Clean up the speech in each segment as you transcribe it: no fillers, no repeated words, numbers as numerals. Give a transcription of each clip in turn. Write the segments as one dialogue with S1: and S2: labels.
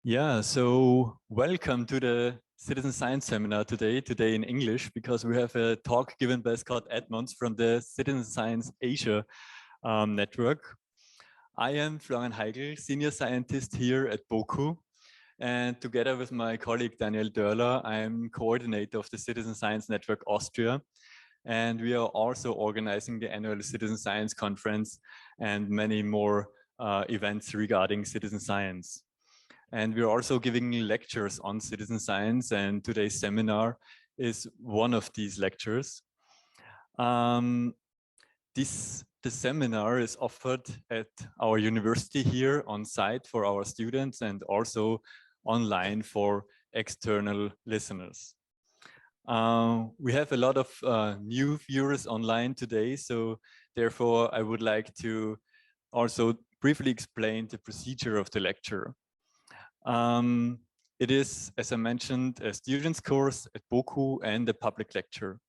S1: Yeah, so welcome to the Citizen Science seminar today in English, because we have a talk given by Scott Edmonds from the Citizen Science Asia network. I am Florian Heigl, senior scientist here at BOKU, and together with my colleague Daniel Dörler, I am coordinator of the Citizen Science Network Austria, and we are also organizing the annual Citizen Science Conference and many more events regarding citizen science. And we're also giving lectures on citizen science, and today's seminar is one of these lectures. The seminar is offered at our university here on site for our students and also online for external listeners. We have a lot of new viewers online today, so therefore I would like to also briefly explain the procedure of the lecture. It is, as I mentioned, a student's course at BOKU and a public lecture.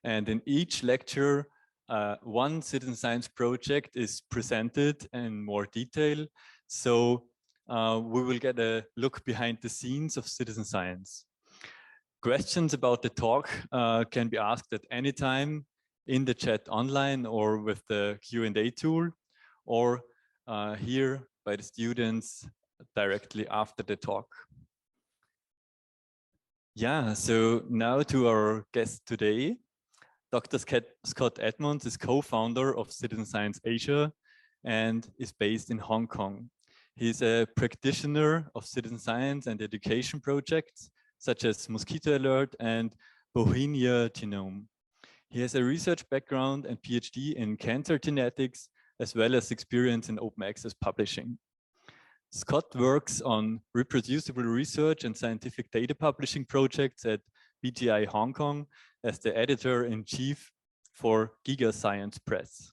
S1: And in each lecture, one citizen science project is presented in more detail. So we will get a look behind the scenes of citizen science. Questions about the talk can be asked at any time in the chat online or with the Q&A tool, or here by the students directly after the talk. Yeah, so now to our guest today. Dr. Scott Edmonds is co-founder of CitizenScience.Asia and is based in Hong Kong. He's a practitioner of citizen science and education projects such as Mosquito Alert and Bohemia Genome. He has a research background and PhD in cancer genetics, as well as experience in open access publishing. Scott works on reproducible research and scientific data publishing projects at BGI Hong Kong as the editor-in-chief for Giga Science Press.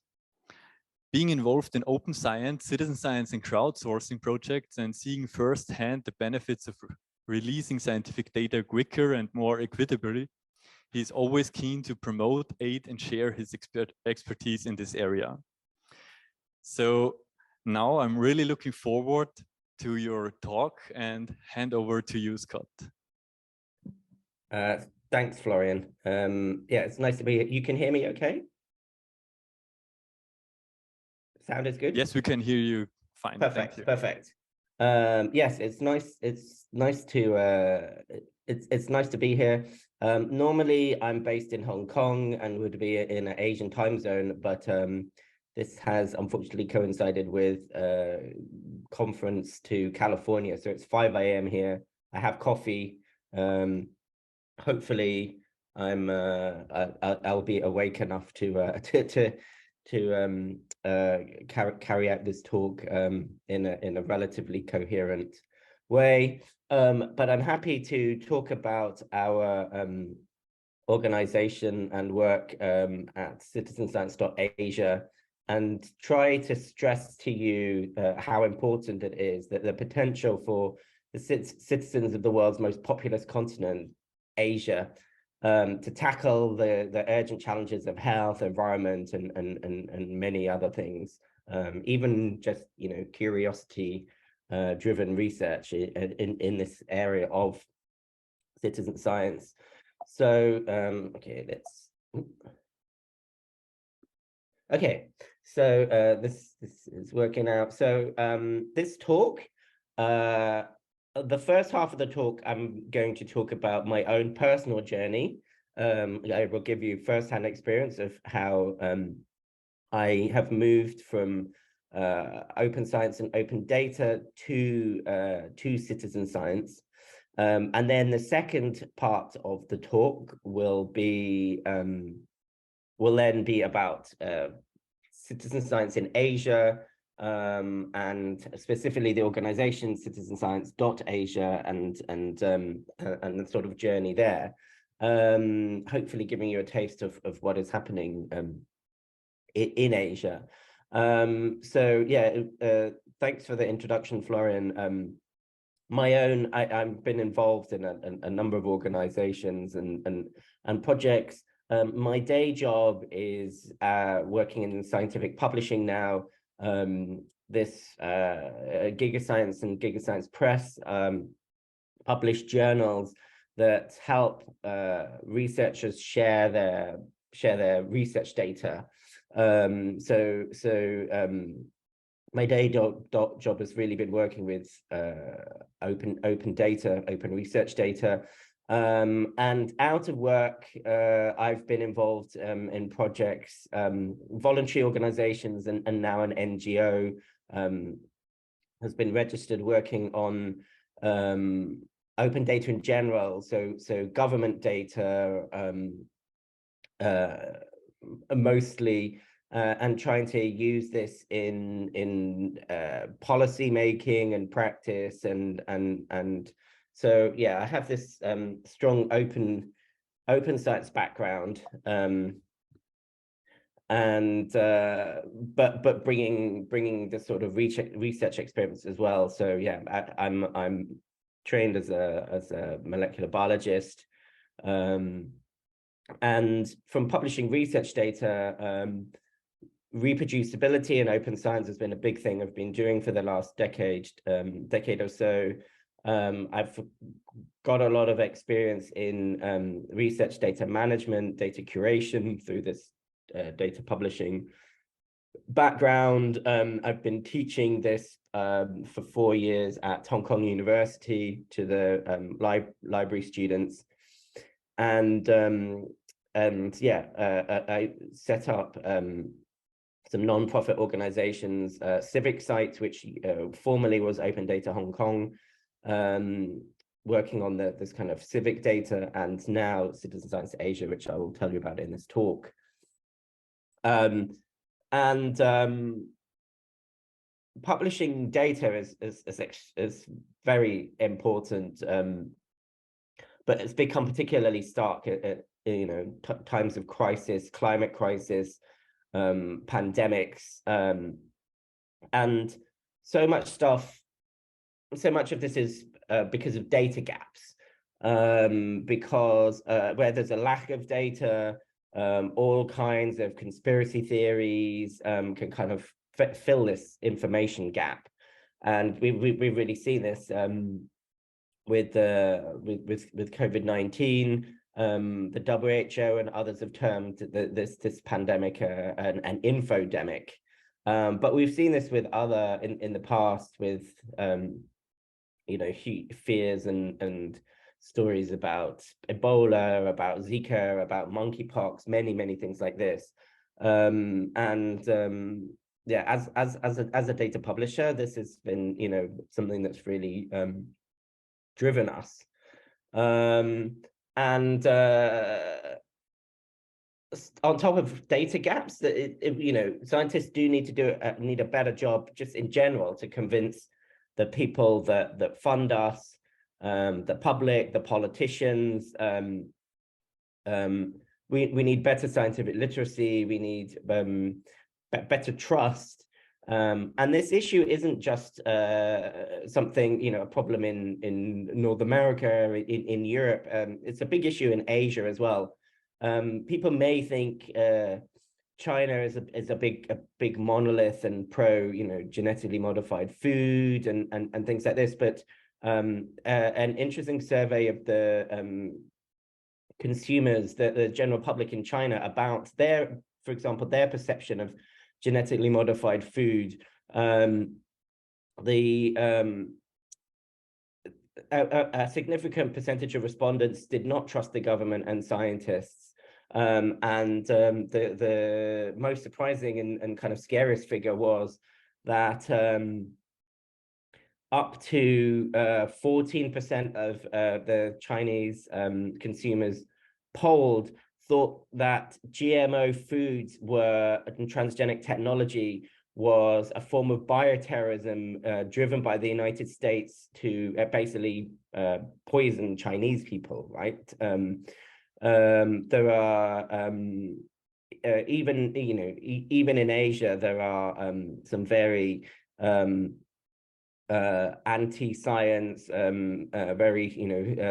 S1: Being involved in open science, citizen science, and crowdsourcing projects, and seeing firsthand the benefits of releasing scientific data quicker and more equitably, he is always keen to promote, aid, and share his expertise in this area. So now I'm really looking forward to your talk and hand over to you, Scott.
S2: Thanks, Florian. Yeah, it's nice to be here. You can hear me okay? Sound is good?
S1: Yes, we can hear you fine.
S2: Perfect, perfect. Yes, it's nice. It's nice to be here. Normally, I'm based in Hong Kong and would be in an Asian time zone, but this has unfortunately coincided with a conference to California, so it's 5 a.m. here. I have coffee. Hopefully, I'll be awake enough to carry out this talk in a relatively coherent way. But I'm happy to talk about our organization and work at CitizenScience.Asia and try to stress to you how important it is, that the potential for the citizens of the world's most populous continent, Asia, to tackle the urgent challenges of health, environment, and many other things, even just curiosity driven research in this area of citizen science. So okay, so this is working out. So this talk, the first half of the talk, I'm going to talk about my own personal journey. I will give you first-hand experience of how I have moved from open science and open data to citizen science. And then the second part of the talk will then be about citizen science in Asia, and specifically the organization CitizenScience.Asia and the sort of journey there. Hopefully giving you a taste of what is happening in Asia. So yeah, thanks for the introduction, Florian. I've been involved in a number of organizations and projects. My day job is working in scientific publishing now, This GigaScience and GigaScience Press publish journals that help researchers share their research data. My day job has really been working with open data, open research data. And out of work, I've been involved in projects, voluntary organizations, and now an NGO has been registered working on open data in general, so government data mostly, and trying to use this in policy making and practice, and so yeah, I have this strong open science background, and but bringing the sort of research experience as well. So yeah, I'm trained as a molecular biologist, and from publishing research data, reproducibility in open science has been a big thing I've been doing for the last decade or so. I've got a lot of experience in research data management, data curation through this data publishing background. I've been teaching this for 4 years at Hong Kong University to the library students, and yeah, I set up some non-profit organizations, Civic Sites, which formerly was Open Data Hong Kong, working on this kind of civic data, and now CitizenScience.Asia, which I will tell you about in this talk. Publishing data is very important, but it's become particularly stark at times of crisis, climate crisis, pandemics, and so much of this is because of data gaps, because where there's a lack of data, all kinds of conspiracy theories can kind of fill this information gap, and we've really seen this with COVID-19. The WHO and others have termed this pandemic an infodemic, but we've seen this with other in the past with fears and stories about Ebola, about Zika, about monkeypox, many things like this. Yeah, as a data publisher, this has been something that's really driven us. And on top of data gaps, that scientists do need to need a better job just in general to convince the people that fund us, the public, the politicians. We need better scientific literacy. We need better trust. And this issue isn't just something, a problem in North America, in Europe. It's a big issue in Asia as well. People may think China is a big monolith and pro, genetically modified food and things like this. But an interesting survey of the consumers, the general public in China, about for example, their perception of genetically modified food, a significant percentage of respondents did not trust the government and scientists. The most surprising and kind of scariest figure was that up to 14% of the Chinese consumers polled thought that GMO foods and transgenic technology was a form of bioterrorism driven by the United States to basically poison Chinese people, right? There are even in Asia, there are some very anti-science, very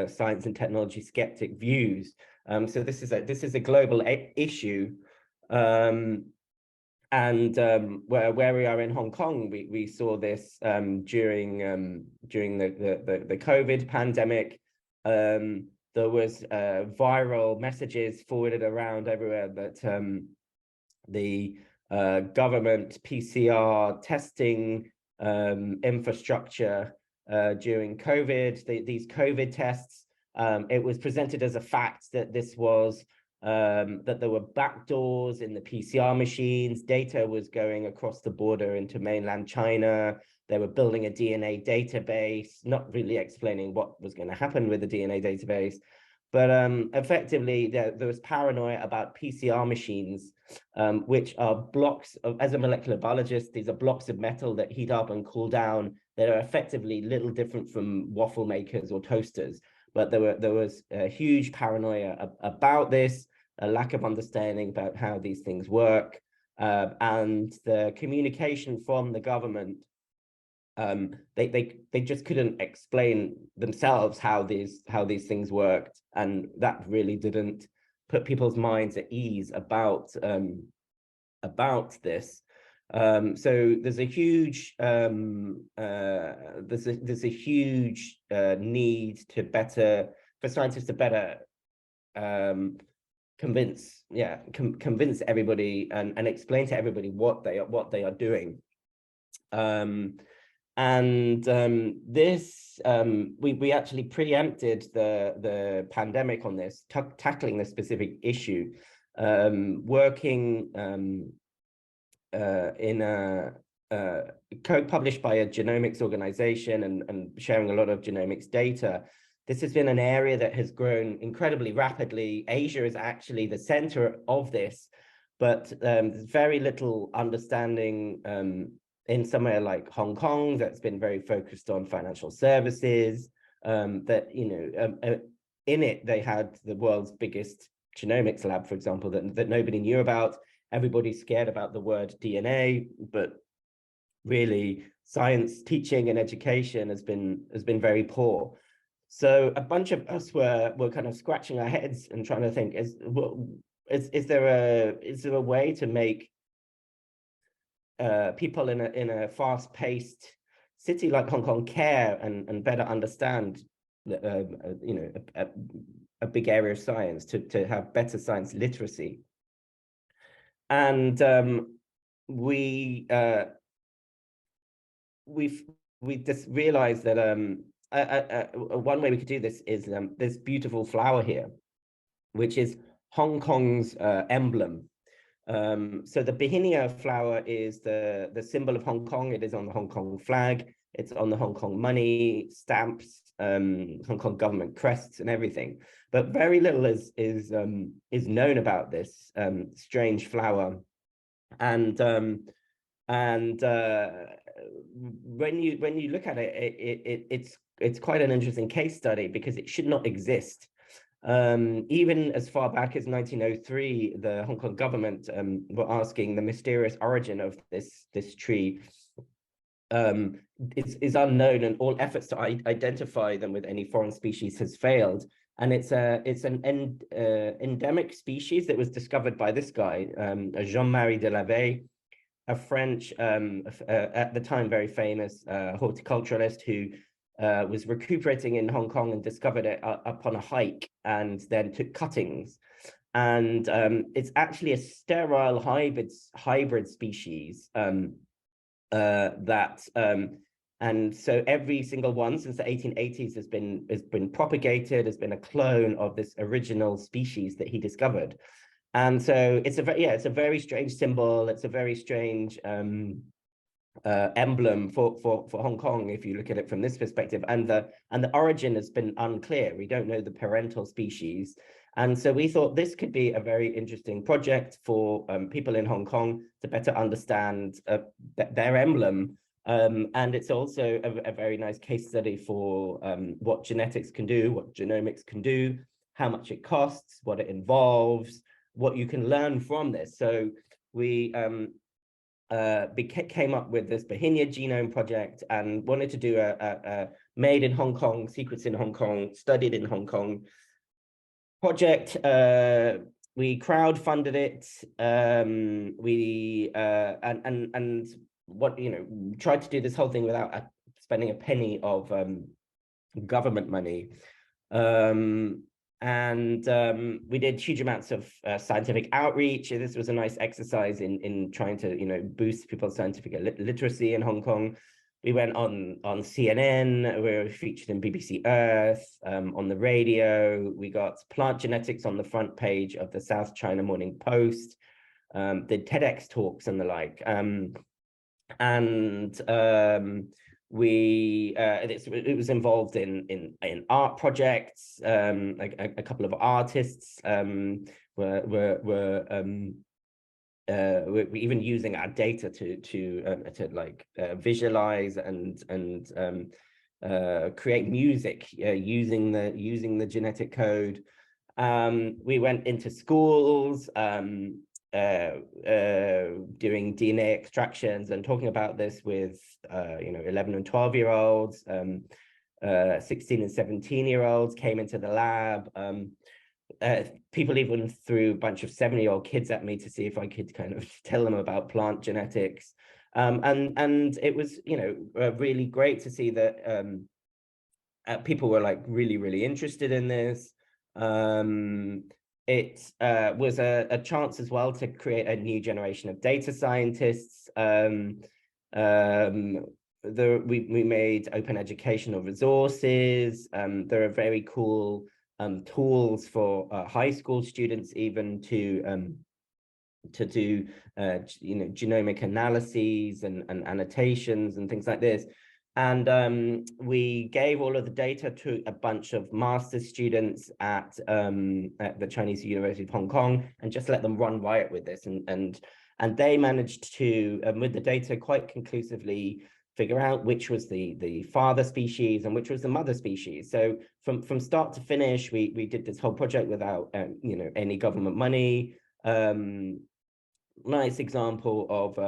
S2: science and technology skeptic views. So this is a global issue, and And where we are in Hong Kong, we saw this during the COVID pandemic. There was viral messages forwarded around everywhere that the government PCR testing infrastructure during COVID, these COVID tests, it was presented as a fact that this was that there were backdoors in the PCR machines, data was going across the border into mainland China. They were building a DNA database, not really explaining what was going to happen with the DNA database. But effectively, there was paranoia about PCR machines, which are blocks of, as a molecular biologist, these are blocks of metal that heat up and cool down. That are effectively little different from waffle makers or toasters. But there was a huge paranoia about this, a lack of understanding about how these things work, and the communication from the government. They just couldn't explain themselves how these things worked, and that really didn't put people's minds at ease about this. So there's a huge huge need to for scientists to better convince everybody and explain to everybody what they are doing. This we actually preempted the pandemic on this, tackling this specific issue, working in a code published by a genomics organization and sharing a lot of genomics data. This has been an area that has grown incredibly rapidly. Asia is actually the center of this, but there's very little understanding in somewhere like Hong Kong that's been very focused on financial services, that, in it, they had the world's biggest genomics lab, for example, that nobody knew about. Everybody's scared about the word DNA, but really science teaching and education has been very poor. So a bunch of us were kind of scratching our heads and trying to think, is there a way to make people in a fast-paced city like Hong Kong care and better understand a big area of science, to have better science literacy? And we just realized that one way we could do this is this beautiful flower here, which is Hong Kong's emblem. So the Bihenia flower is the symbol of Hong Kong. It is on the Hong Kong flag. It's on the Hong Kong money, stamps, Hong Kong government crests, and everything. But very little is known about this strange flower. And when you look at it, it's quite an interesting case study, because it should not exist. Even as far back as 1903, the Hong Kong government were asking the mysterious origin of this tree. Is unknown, and all efforts to identify them with any foreign species has failed. And it's an endemic species that was discovered by this guy, Jean-Marie de Lavey, a French, at the time very famous horticulturalist, who was recuperating in Hong Kong and discovered it up on a hike, and then took cuttings. And it's actually a sterile hybrid species and so every single one since the 1880s has been propagated, has been a clone of this original species that he discovered. And so it's a very strange symbol. It's a very strange emblem for Hong Kong, if you look at it from this perspective. And the origin has been unclear. We don't know the parental species. And so we thought this could be a very interesting project for people in Hong Kong to better understand their emblem. And it's also a very nice case study for what genetics can do, what genomics can do, how much it costs, what it involves, what you can learn from this. So we came up with this Bihenia Genome Project and wanted to do a made in Hong Kong, secrets in Hong Kong, studied in Hong Kong project, we crowdfunded it. And what, tried to do this whole thing without spending a penny of government money. We did huge amounts of scientific outreach. This was a nice exercise in trying to, boost people's scientific literacy in Hong Kong. We went on CNN. We were featured in BBC Earth, on the radio. We got plant genetics on the front page of the South China Morning Post, did TEDx talks and the like. It was involved in art projects. A couple of artists were even using our data to visualize and create music using the genetic code. We went into schools, doing DNA extractions and talking about this with 11 and 12-year-olds. 16 and 17-year-olds came into the lab. People even threw a bunch of 7-year-old kids at me to see if I could kind of tell them about plant genetics. And it was, really great to see that people were like really interested in this. It was a chance as well to create a new generation of data scientists. We made open educational resources. There are very cool tools for high school students even to do genomic analyses and annotations and things like this. And we gave all of the data to a bunch of master's students at the Chinese University of Hong Kong and just let them run riot with this. And they managed to, with the data, quite conclusively figure out which was the father species and which was the mother species. So from start to finish, we did this whole project without any government money. Nice example of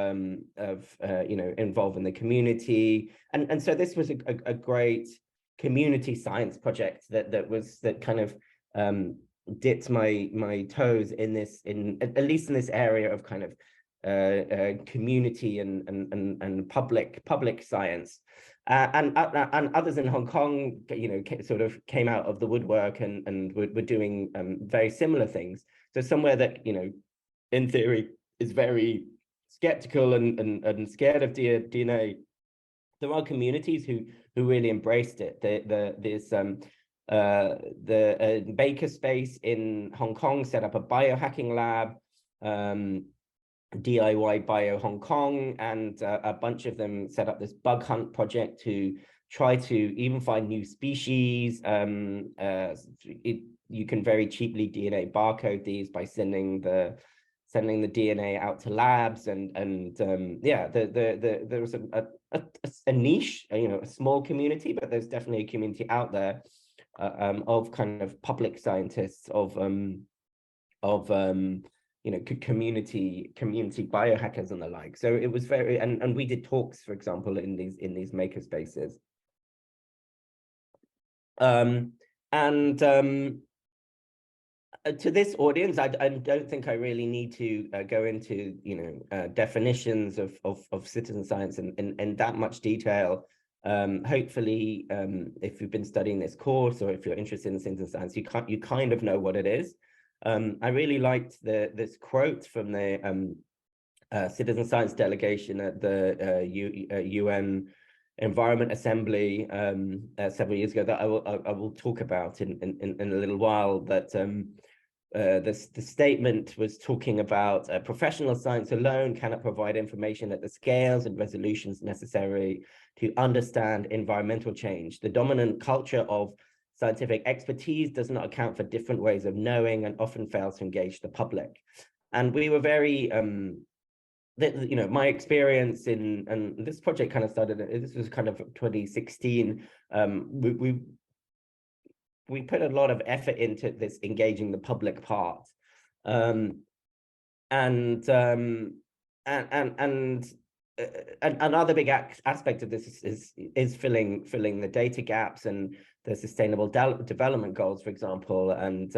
S2: involving the community, and so this was a great community science project that kind of dipped my toes in this, at least in this area of kind of community and public science, and others in Hong Kong sort of came out of the woodwork and were doing very similar things. So somewhere that in theory is very skeptical and scared of DNA, there are communities who really embraced it. There's the Baker Space in Hong Kong set up a biohacking lab, DIY Bio Hong Kong, and a bunch of them set up this bug hunt project to try to even find new species. You can very cheaply DNA barcode these by sending the DNA out to labs, and there was a niche, a small community, but there's definitely a community out there of kind of public scientists, of community biohackers and the like. So it was very, and we did talks, for example, in these maker spaces. To this audience, I don't think I really need to go into definitions of citizen science in that much detail. Hopefully, if you've been studying this course, or if you're interested in citizen science, you kind of know what it is. I really liked this quote from the Citizen Science delegation at the UN Environment Assembly several years ago that I will talk about in a little while. That the statement was talking about professional science alone cannot provide information at the scales and resolutions necessary to understand environmental change. The dominant culture of scientific expertise does not account for different ways of knowing and often fails to engage the public. And we were very my experience and this project kind of started, this was kind of 2016. We put a lot of effort into this, engaging the public part. Another big aspect of this is filling the data gaps and the sustainable development goals, for example. And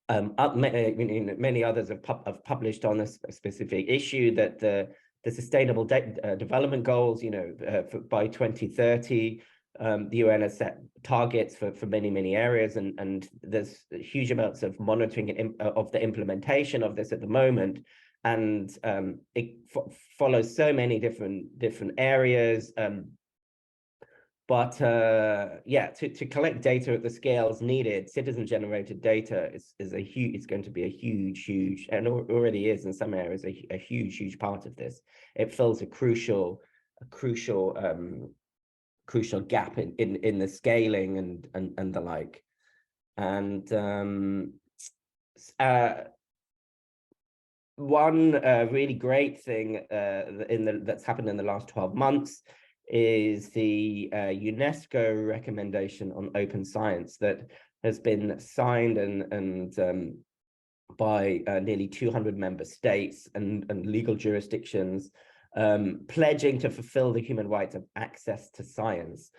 S2: Many others have published on a specific issue, that the Sustainable Development Goals, by 2030, the UN has set targets for many areas, and there's huge amounts of monitoring of the implementation of this at the moment, and it follows so many different areas. But yeah, to collect data at the scales needed, citizen-generated data is going to be a huge, and already is in some areas, a huge part of this. It fills a crucial gap in the scaling and the like. And one really great thing that's happened in the last 12 months is the UNESCO recommendation on open science that has been signed and by nearly 200 member states and legal jurisdictions, pledging to fulfill the human right of access to science.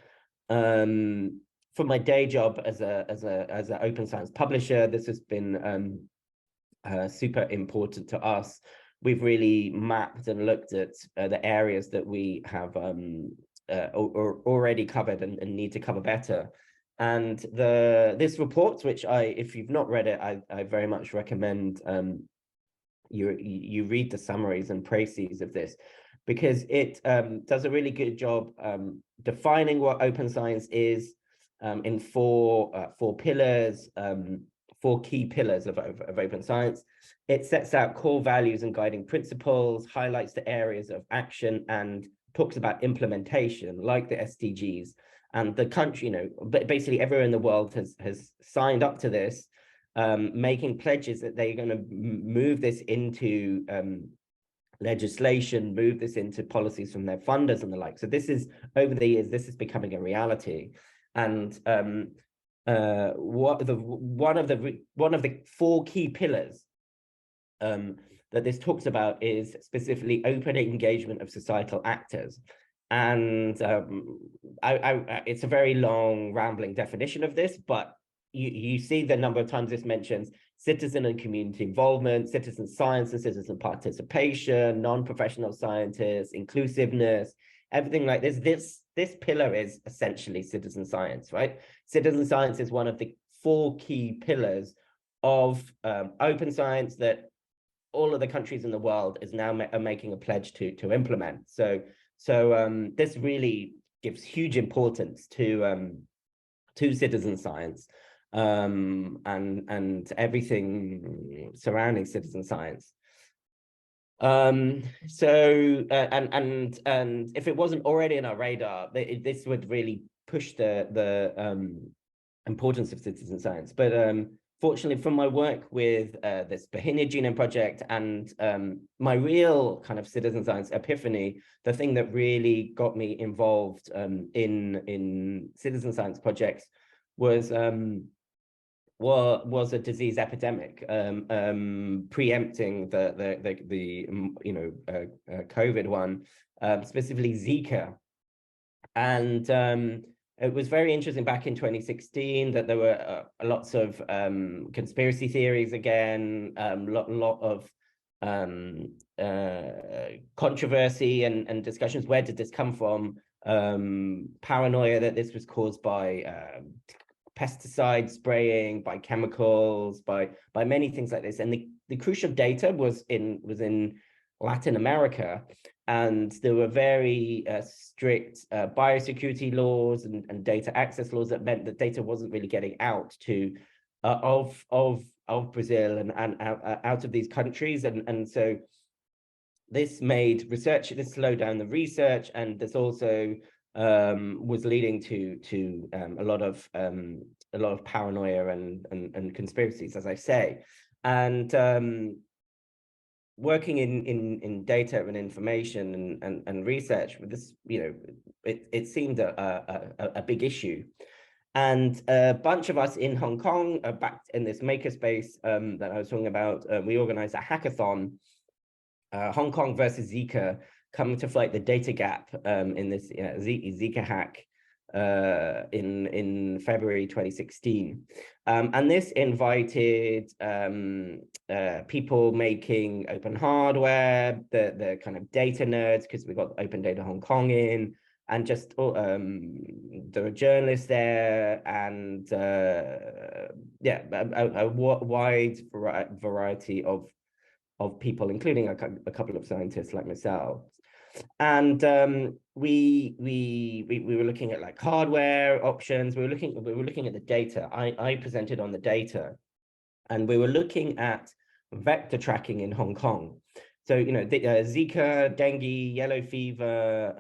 S2: For my day job as an open science publisher, this has been super important to us. We've really mapped and looked at the areas that we have already covered and need to cover better. And this report, which if you've not read it, I very much recommend you read the summaries and précises of this, because it does a really good job defining what open science is in four pillars. 4 key pillars of open science. It sets out core values and guiding principles, highlights the areas of action, and talks about implementation, like the SDGs. And the country, basically everywhere in the world has signed up to this, making pledges that they're going to move this into legislation, move this into policies from their funders and the like. So this is, over the years, this is becoming a reality. And one of the 4 key pillars that this talks about is specifically open engagement of societal actors. And it's a very long, rambling definition of this, but you see the number of times this mentions citizen and community involvement, citizen science and citizen participation, non-professional scientists, inclusiveness, everything like this. This pillar is essentially citizen science, right? Citizen science is one of the 4 key pillars of open science that all of the countries in the world is now making a pledge to implement. So this really gives huge importance to citizen science and everything surrounding citizen science. And if it wasn't already in our radar, this would really push the importance of citizen science. But fortunately, from my work with this Bohemia Genome Project and my real kind of citizen science epiphany, the thing that really got me involved in citizen science projects was a disease epidemic, preempting the COVID one, specifically Zika. And it was very interesting back in 2016 that there were lots of conspiracy theories again, lot of controversy and discussions. Where did this come from? Paranoia that this was caused by pesticide spraying, by chemicals, by many things like this. And the crucial data was in Latin America, and there were very strict biosecurity laws and data access laws that meant that data wasn't really getting out to of Brazil and out of these countries, and so this made research, this slowed down the research, and this also was leading to a lot of paranoia and conspiracies, as I say. And working in data and information and research with this, it seemed a big issue. And a bunch of us in Hong Kong, back in this makerspace that I was talking about, we organized a hackathon, Hong Kong versus Zika, coming to fight the data gap in this Zika hack. in February 2016. And this invited people making open hardware, the kind of data nerds, because we got Open Data Hong Kong in, and just there were journalists there, and yeah, a wide variety of people, including a couple of scientists like myself. And we were looking at like hardware options. We were looking at the data. I presented on the data, and we were looking at vector tracking in Hong Kong. So, you know, Zika, dengue, yellow fever,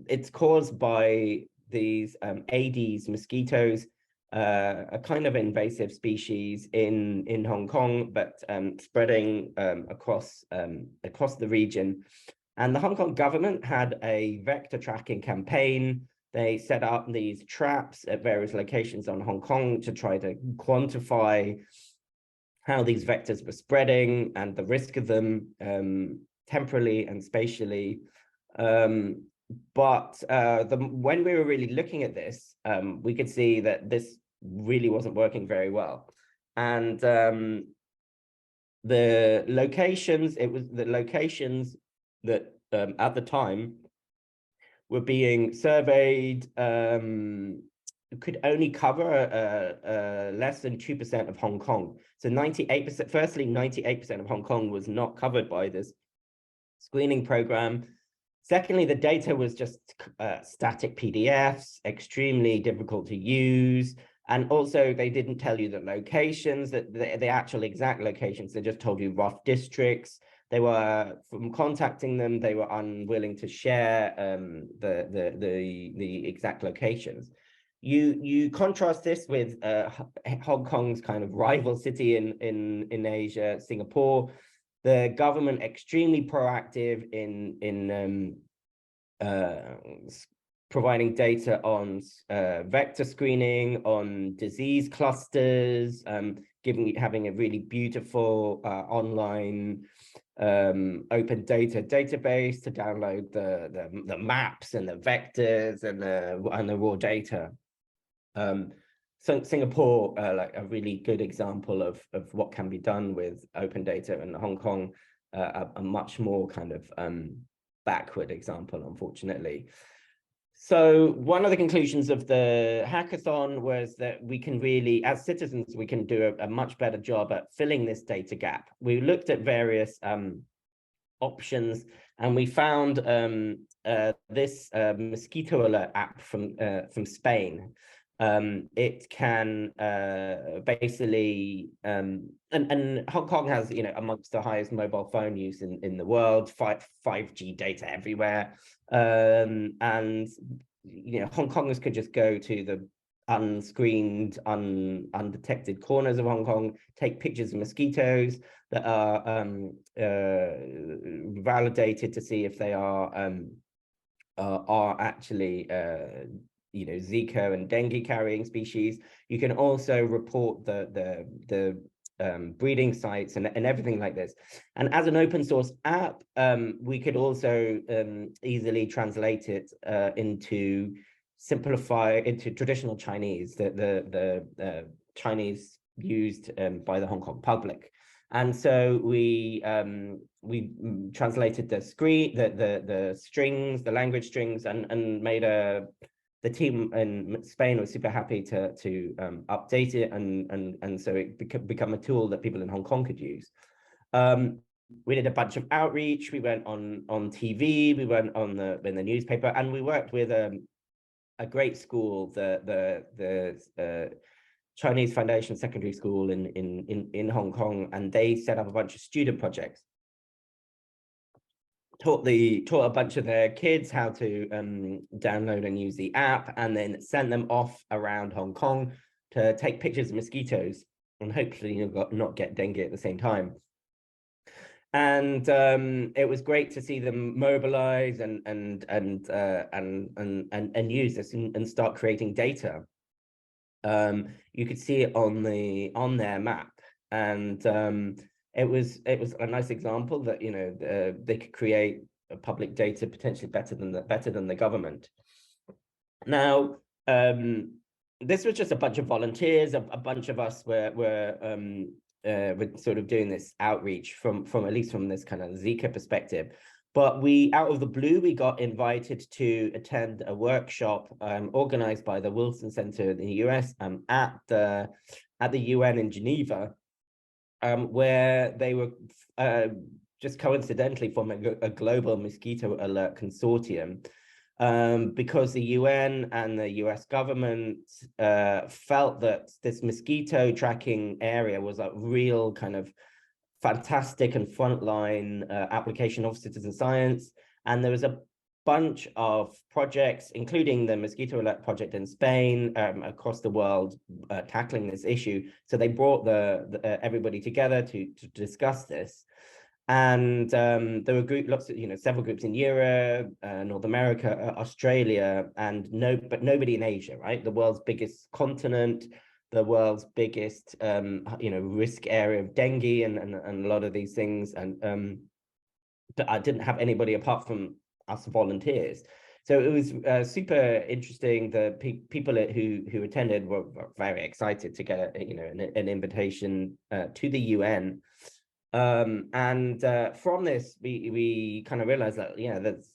S2: it's caused by these Aedes mosquitoes, a kind of invasive species in Hong Kong, but spreading across the region. And the Hong Kong government had a vector tracking campaign. They set up these traps at various locations on Hong Kong to try to quantify how these vectors were spreading and the risk of them temporally and spatially. But when we were really looking at this, we could see that this really wasn't working very well. And the locations, it was the locations that at the time were being surveyed could only cover less than 2% of Hong Kong. So 98%, firstly, 98% of Hong Kong was not covered by this screening program. Secondly, the data was just static PDFs, extremely difficult to use. And also they didn't tell you the locations, that the actual exact locations, they just told you rough districts. They were, from contacting them, they were unwilling to share the exact locations. You contrast this with Hong Kong's kind of rival city in Asia, Singapore. The government extremely proactive in providing data on vector screening, on disease clusters, having a really beautiful online open data database to download the maps and the vectors and the raw data. So Singapore, like a really good example of what can be done with open data, and Hong Kong, a much more kind of backward example, unfortunately. So one of the conclusions of the hackathon was that we can really, as citizens, we can do a much better job at filling this data gap. We looked at various options, and we found this mosquito alert app from Spain. It can basically, and Hong Kong has, you know, amongst the highest mobile phone use in the world, 5G data everywhere. And, you know, Hong Kongers could just go to the unscreened, undetected corners of Hong Kong, take pictures of mosquitoes that are validated to see if they are actually you know, Zika and dengue carrying species. You can also report the breeding sites and everything like this. And as an open source app, we could also easily translate it into traditional Chinese, the Chinese used by the Hong Kong public. And so we translated the strings, the language strings, and made the team in Spain was super happy to update it, and so it become a tool that people in Hong Kong could use. We did a bunch of outreach. We went on TV. We went in the newspaper, and we worked with a great school, the Chinese Foundation Secondary School in Hong Kong, and they set up a bunch of student projects. Taught a bunch of their kids how to download and use the app, and then sent them off around Hong Kong to take pictures of mosquitoes and hopefully not get dengue at the same time. And it was great to see them mobilize and use this and start creating data. You could see it on their map, and it was a nice example that, you know, they could create public data potentially better than the government. Now, this was just a bunch of volunteers. A bunch of us were sort of doing this outreach from at least from this kind of Zika perspective. But we, out of the blue, we got invited to attend a workshop organized by the Wilson Center in the US at the UN in Geneva, where they were just coincidentally forming a global mosquito alert consortium. Because the UN and the US government felt that this mosquito tracking area was a real kind of fantastic and frontline application of citizen science. And there was a bunch of projects, including the Mosquito Alert project in Spain, across the world, tackling this issue. So they brought everybody together to discuss this. And there were several groups in Europe, North America, Australia, but nobody in Asia, right? The world's biggest continent, the world's biggest, risk area of dengue and a lot of these things. And I didn't have anybody apart from us volunteers. So it was super interesting. The people who attended were very excited to get an invitation to the UN. From this, we kind of realized that,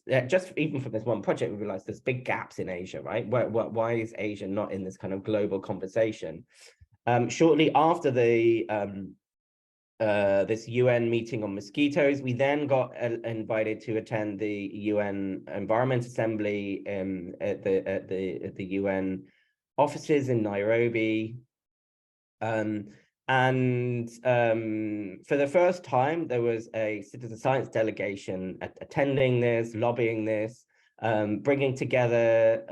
S2: that's just even from this one project, we realized there's big gaps in Asia, right? Why is Asia not in this kind of global conversation? Shortly after this UN meeting on mosquitoes, we then got invited to attend the UN Environment Assembly at the UN offices in Nairobi. For the first time, there was a citizen science delegation attending this, lobbying this, bringing together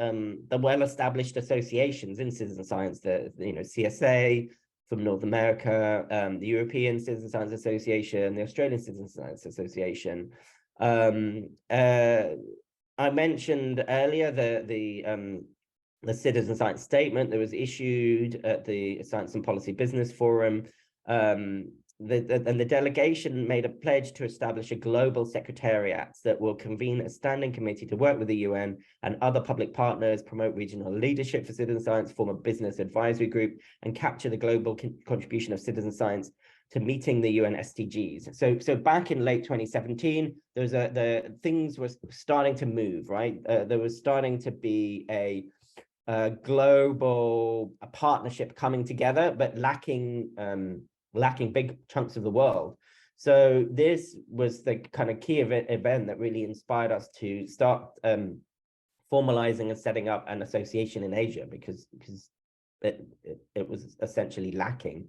S2: the well-established associations in citizen science, the CSA from North America, the European Citizen Science Association, the Australian Citizen Science Association. I mentioned earlier the Citizen Science Statement that was issued at the Science and Policy Business Forum. And the delegation made a pledge to establish a global secretariat that will convene a standing committee to work with the UN and other public partners, promote regional leadership for citizen science, form a business advisory group, and capture the global contribution of citizen science to meeting the UN SDGs. So back in late 2017, the things were starting to move, right? There was starting to be a global partnership coming together, but lacking big chunks of the world. So this was the kind of key event that really inspired us to start formalizing and setting up an association in Asia, because it was essentially lacking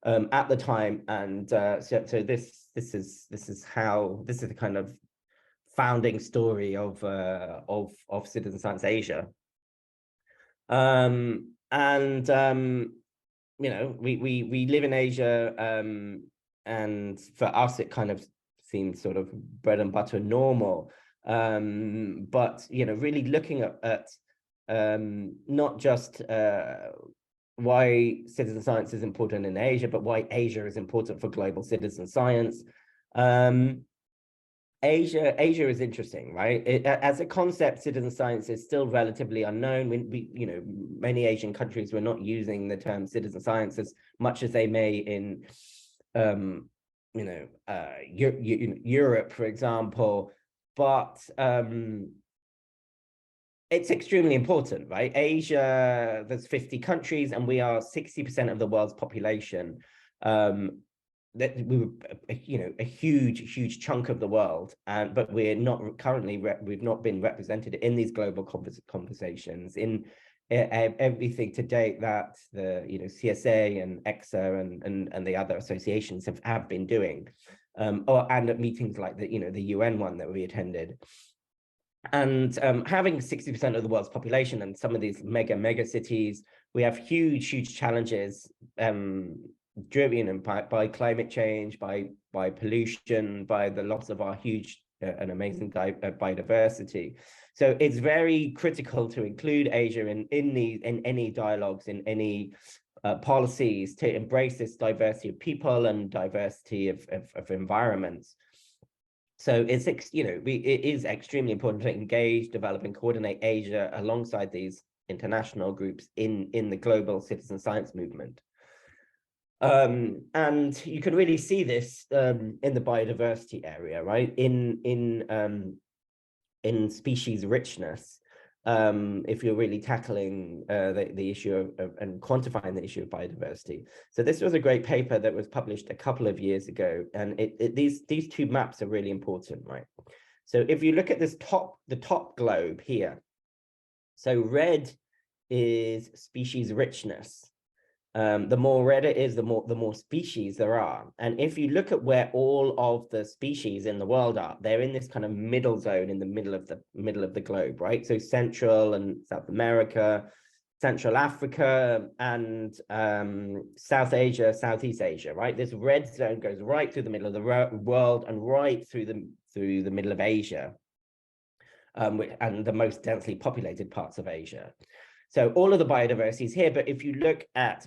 S2: at the time. And so this is the kind of founding story of Citizen Science Asia. We live in Asia, and for us it kind of seems sort of bread and butter normal, but really looking at not just why citizen science is important in Asia, but why Asia is important for global citizen science. Asia is interesting, right? As a concept, citizen science is still relatively unknown. Many Asian countries were not using the term citizen science as much as they may in, Europe, for example. But it's extremely important, right? Asia, there's 50 countries, and we are 60% of the world's population. That we were, a huge chunk of the world, but we're not currently we've not been represented in these global conversations in everything to date that the CSA and EXA and the other associations have been doing, and at meetings like the UN one that we attended. And having 60% of the world's population and some of these mega cities, we have huge challenges driven by climate change, by pollution, by the loss of our huge and amazing biodiversity. So it's very critical to include Asia in any dialogues, in any policies, to embrace this diversity of people and diversity of environments. So it is extremely important to engage, develop, and coordinate Asia alongside these international groups in the global citizen science movement. And you can really see this in the biodiversity area, right? In species richness, if you're really tackling the issue of and quantifying the issue of biodiversity. So this was a great paper that was published a couple of years ago, and these two maps are really important, right? So if you look at the top globe here, so red is species richness. The more red it is, the more species there are. And if you look at where all of the species in the world are, they're in this kind of middle zone in the middle of the globe, right? So Central and South America, Central Africa, and South Asia, Southeast Asia, right? This red zone goes right through the middle of the world and right through the middle of Asia, and the most densely populated parts of Asia. So all of the biodiversity is here, but if you look at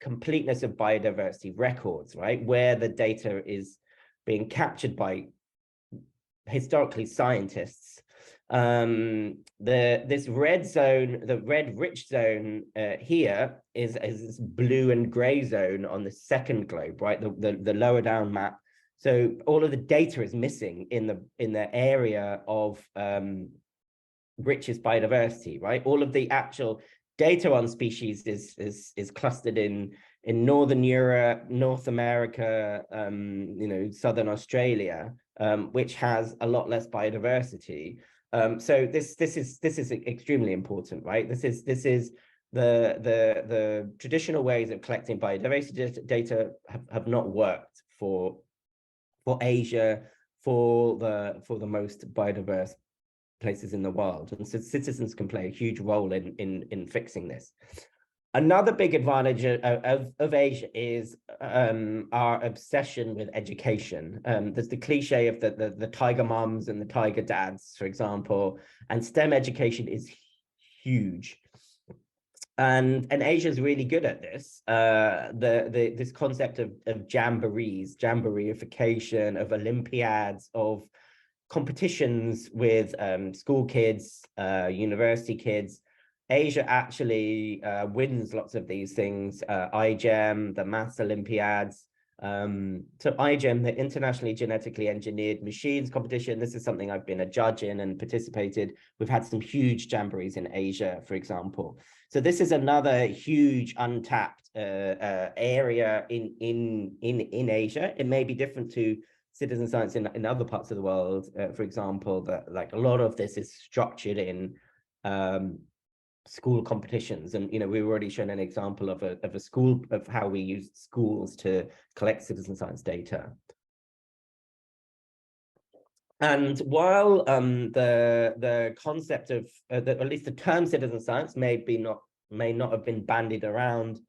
S2: completeness of biodiversity records, right, where the data is being captured by historically scientists, this red zone, the red rich zone here is this blue and gray zone on the second globe, right, the lower down map. So all of the data is missing in the area of richest biodiversity, right? All of the actual data on species is clustered in Northern Europe, North America, Southern Australia, which has a lot less biodiversity. So this is extremely important, right? This is the traditional ways of collecting biodiversity data have not worked for Asia, for the most biodiverse places in the world, and so citizens can play a huge role in fixing this. Another big advantage of Asia is our obsession with education. There's the cliche of the tiger moms and the tiger dads, for example, and STEM education is huge. And Asia is really good at this. This concept of jamborees, jamboreeification, of Olympiads, of competitions with school kids, university kids. Asia actually wins lots of these things. iGEM, the Maths Olympiads. So iGEM, the Internationally Genetically Engineered Machines competition, this is something I've been a judge in and participated. We've had some huge jamborees in Asia, for example. So this is another huge untapped area in Asia. It may be different to citizen science in other parts of the world, for example, that like a lot of this is structured in school competitions. And, we've already shown an example of a school, of how we use schools to collect citizen science data. And while the concept of, at least the term citizen science may not have been bandied around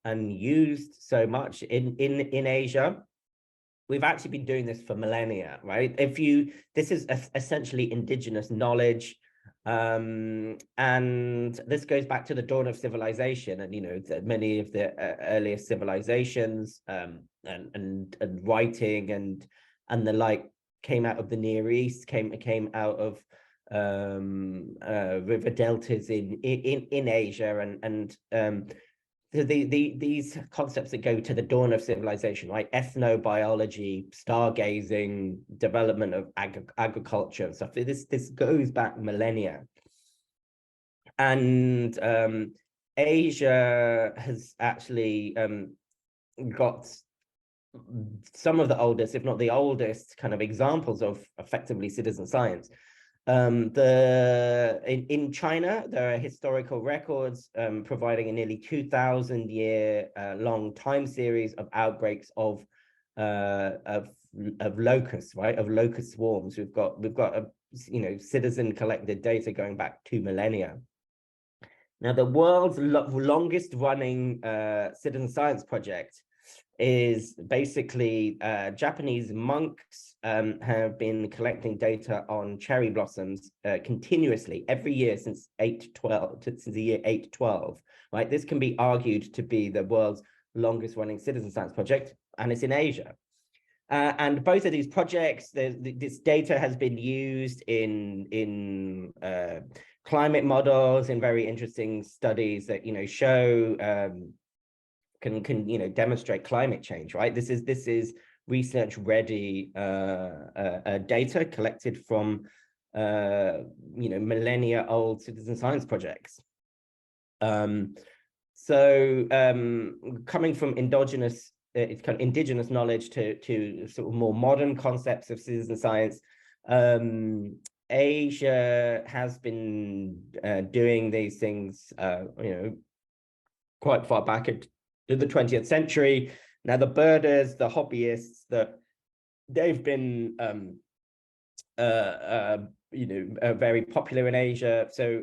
S2: and used so much in Asia, we've actually been doing this for millennia, right? This is essentially indigenous knowledge, and this goes back to the dawn of civilization, and many of the earliest civilizations and writing and the like came out of the Near East, came out of river deltas in Asia, and these concepts that go to the dawn of civilization, right? Ethnobiology, stargazing, development of agriculture and stuff. This goes back millennia. And Asia has actually got some of the oldest, if not the oldest, kind of examples of effectively citizen science. In China, there are historical records providing a nearly 2,000-year long time series of outbreaks of locusts, right? Of locust swarms. We've got a citizen collected data going back 2 millennia. Now, the world's longest running citizen science project is basically Japanese monks have been collecting data on cherry blossoms continuously every year since the year 812, right? This can be argued to be the world's longest running citizen science project, and it's in Asia. And both of these projects, this data has been used in climate models, in very interesting studies that show can demonstrate climate change. Right, this is research ready data collected from millennia old citizen science projects. So coming from indigenous knowledge to sort of more modern concepts of citizen science, Asia has been doing these things, quite far back into the 20th century. Now, the birders, the hobbyists, they've been very popular in Asia. So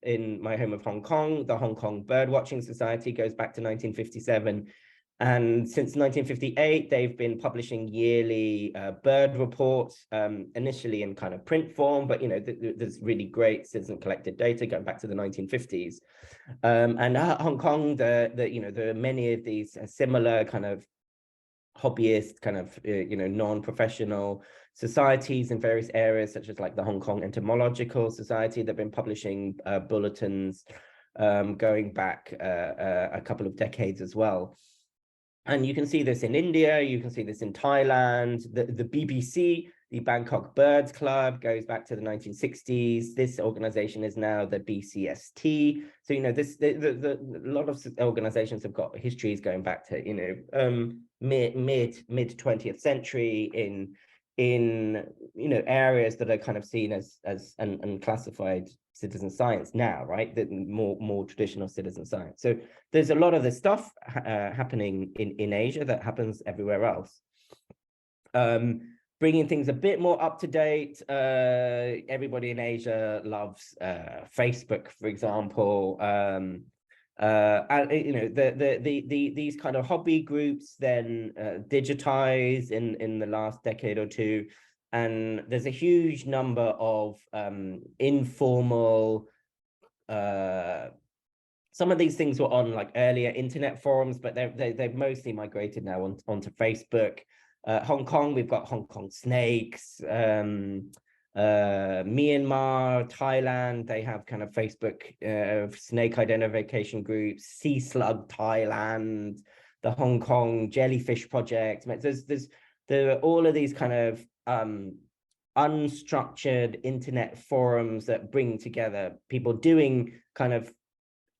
S2: in my home of Hong Kong, the Hong Kong Birdwatching Society goes back to 1957. And since 1958, they've been publishing yearly bird reports, initially in kind of print form, but there's really great citizen collected data going back to the 1950s. And Hong Kong, there are many of these similar kind of hobbyist kind of non-professional societies in various areas, such as like the Hong Kong Entomological Society. They've been publishing bulletins going back a couple of decades as well. And you can see this in India, you can see this in Thailand. The BBC, the Bangkok Birds Club, goes back to the 1960s. This organization is now the BCST. So, a lot of organizations have got histories going back to, mid 20th century in areas that are kind of seen as unclassified citizen science now, right? The more traditional citizen science. So there's a lot of this stuff happening in Asia that happens everywhere else. Bringing things a bit more up to date. Everybody in Asia loves Facebook, for example. And these kind of hobby groups then digitize in the last decade or two. And there's a huge number of informal, some of these things were on like earlier internet forums, but they've mostly migrated now onto Facebook. Hong Kong, we've got Hong Kong Snakes, Myanmar, Thailand, they have kind of Facebook snake identification groups, Sea Slug Thailand, the Hong Kong Jellyfish Project. There are all of these kind of unstructured internet forums that bring together people doing kind of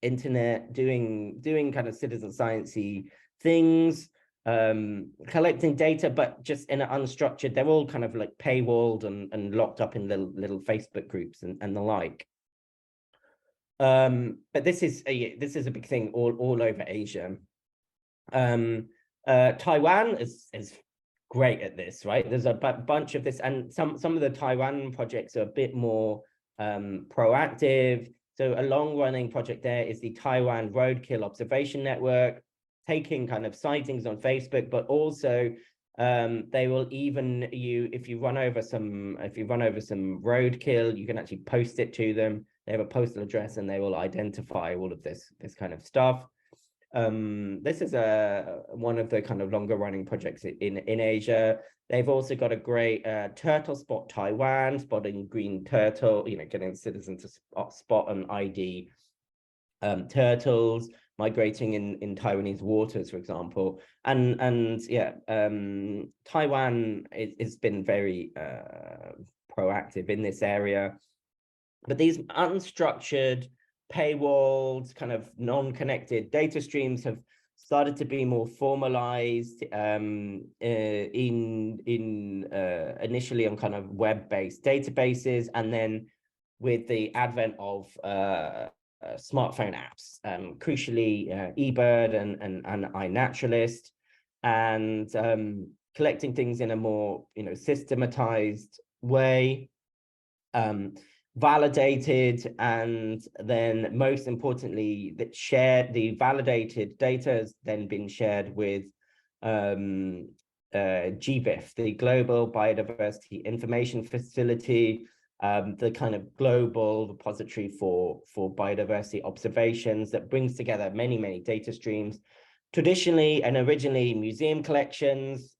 S2: internet, doing kind of citizen sciencey things, collecting data, but just in an unstructured, they're all kind of like paywalled and locked up in little Facebook groups and the like. But this is a big thing all over Asia. Taiwan is great at this, right? There's a bunch of this, and some of the Taiwan projects are a bit more proactive. So a long-running project there is the Taiwan Roadkill Observation Network, taking kind of sightings on Facebook, but also they will even if you run over some roadkill, you can actually post it to them. They have a postal address and they will identify all of this kind of stuff. This is one of the kind of longer running projects in Asia. They've also got a great turtle spot Taiwan, spotting green turtle, getting citizens to spot and ID turtles migrating in Taiwanese waters, for example. And yeah, Taiwan has been very proactive in this area. But these unstructured, paywalled, kind of non-connected data streams have started to be more formalized initially on kind of web-based databases, and then with the advent of smartphone apps, crucially eBird and iNaturalist, and collecting things in a more systematized way, validated, and then most importantly, that the validated data has then been shared with GBIF, the Global Biodiversity Information Facility, the kind of global repository for biodiversity observations that brings together many data streams. traditionally and originally museum collections,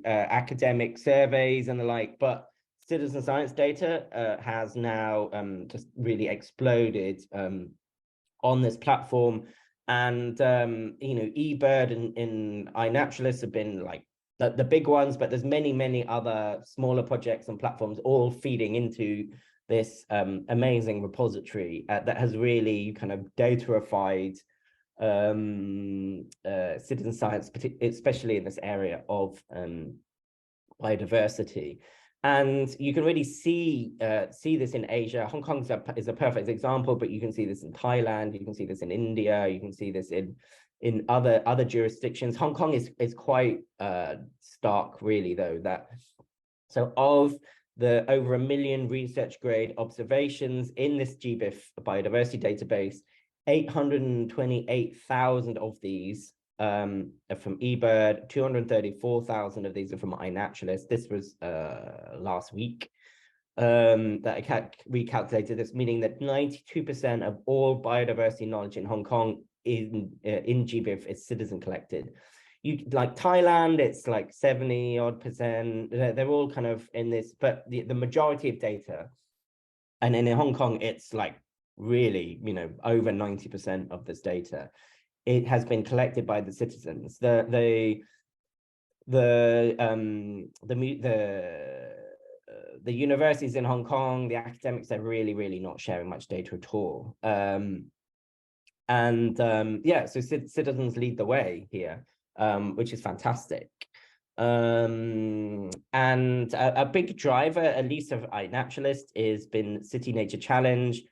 S2: academic surveys and the like, but citizen science data has now just really exploded on this platform. And eBird and iNaturalist have been like the big ones, but there's many other smaller projects and platforms all feeding into this amazing repository that has really kind of dataified citizen science, especially in this area of biodiversity. And you can really see this in Asia. Hong Kong is a perfect example, but you can see this in Thailand, you can see this in India, you can see this in other jurisdictions. Hong Kong is quite stark, really, though. So of the over 1 million research grade observations in this GBIF biodiversity database, 828,000 of these are from eBird, 234,000 of these are from iNaturalist. This was last week that I recalculated this, meaning that 92% of all biodiversity knowledge in Hong Kong in GBIF is citizen collected. Like Thailand, it's like 70-odd%. They're all kind of in this, but the majority of data, and in Hong Kong, it's like really, over 90% of this data, it has been collected by the citizens. The universities in Hong Kong, the academics, are really not sharing much data at all. So citizens lead the way here, which is fantastic. And a big driver, at least of iNaturalist, has been City Nature Challenge.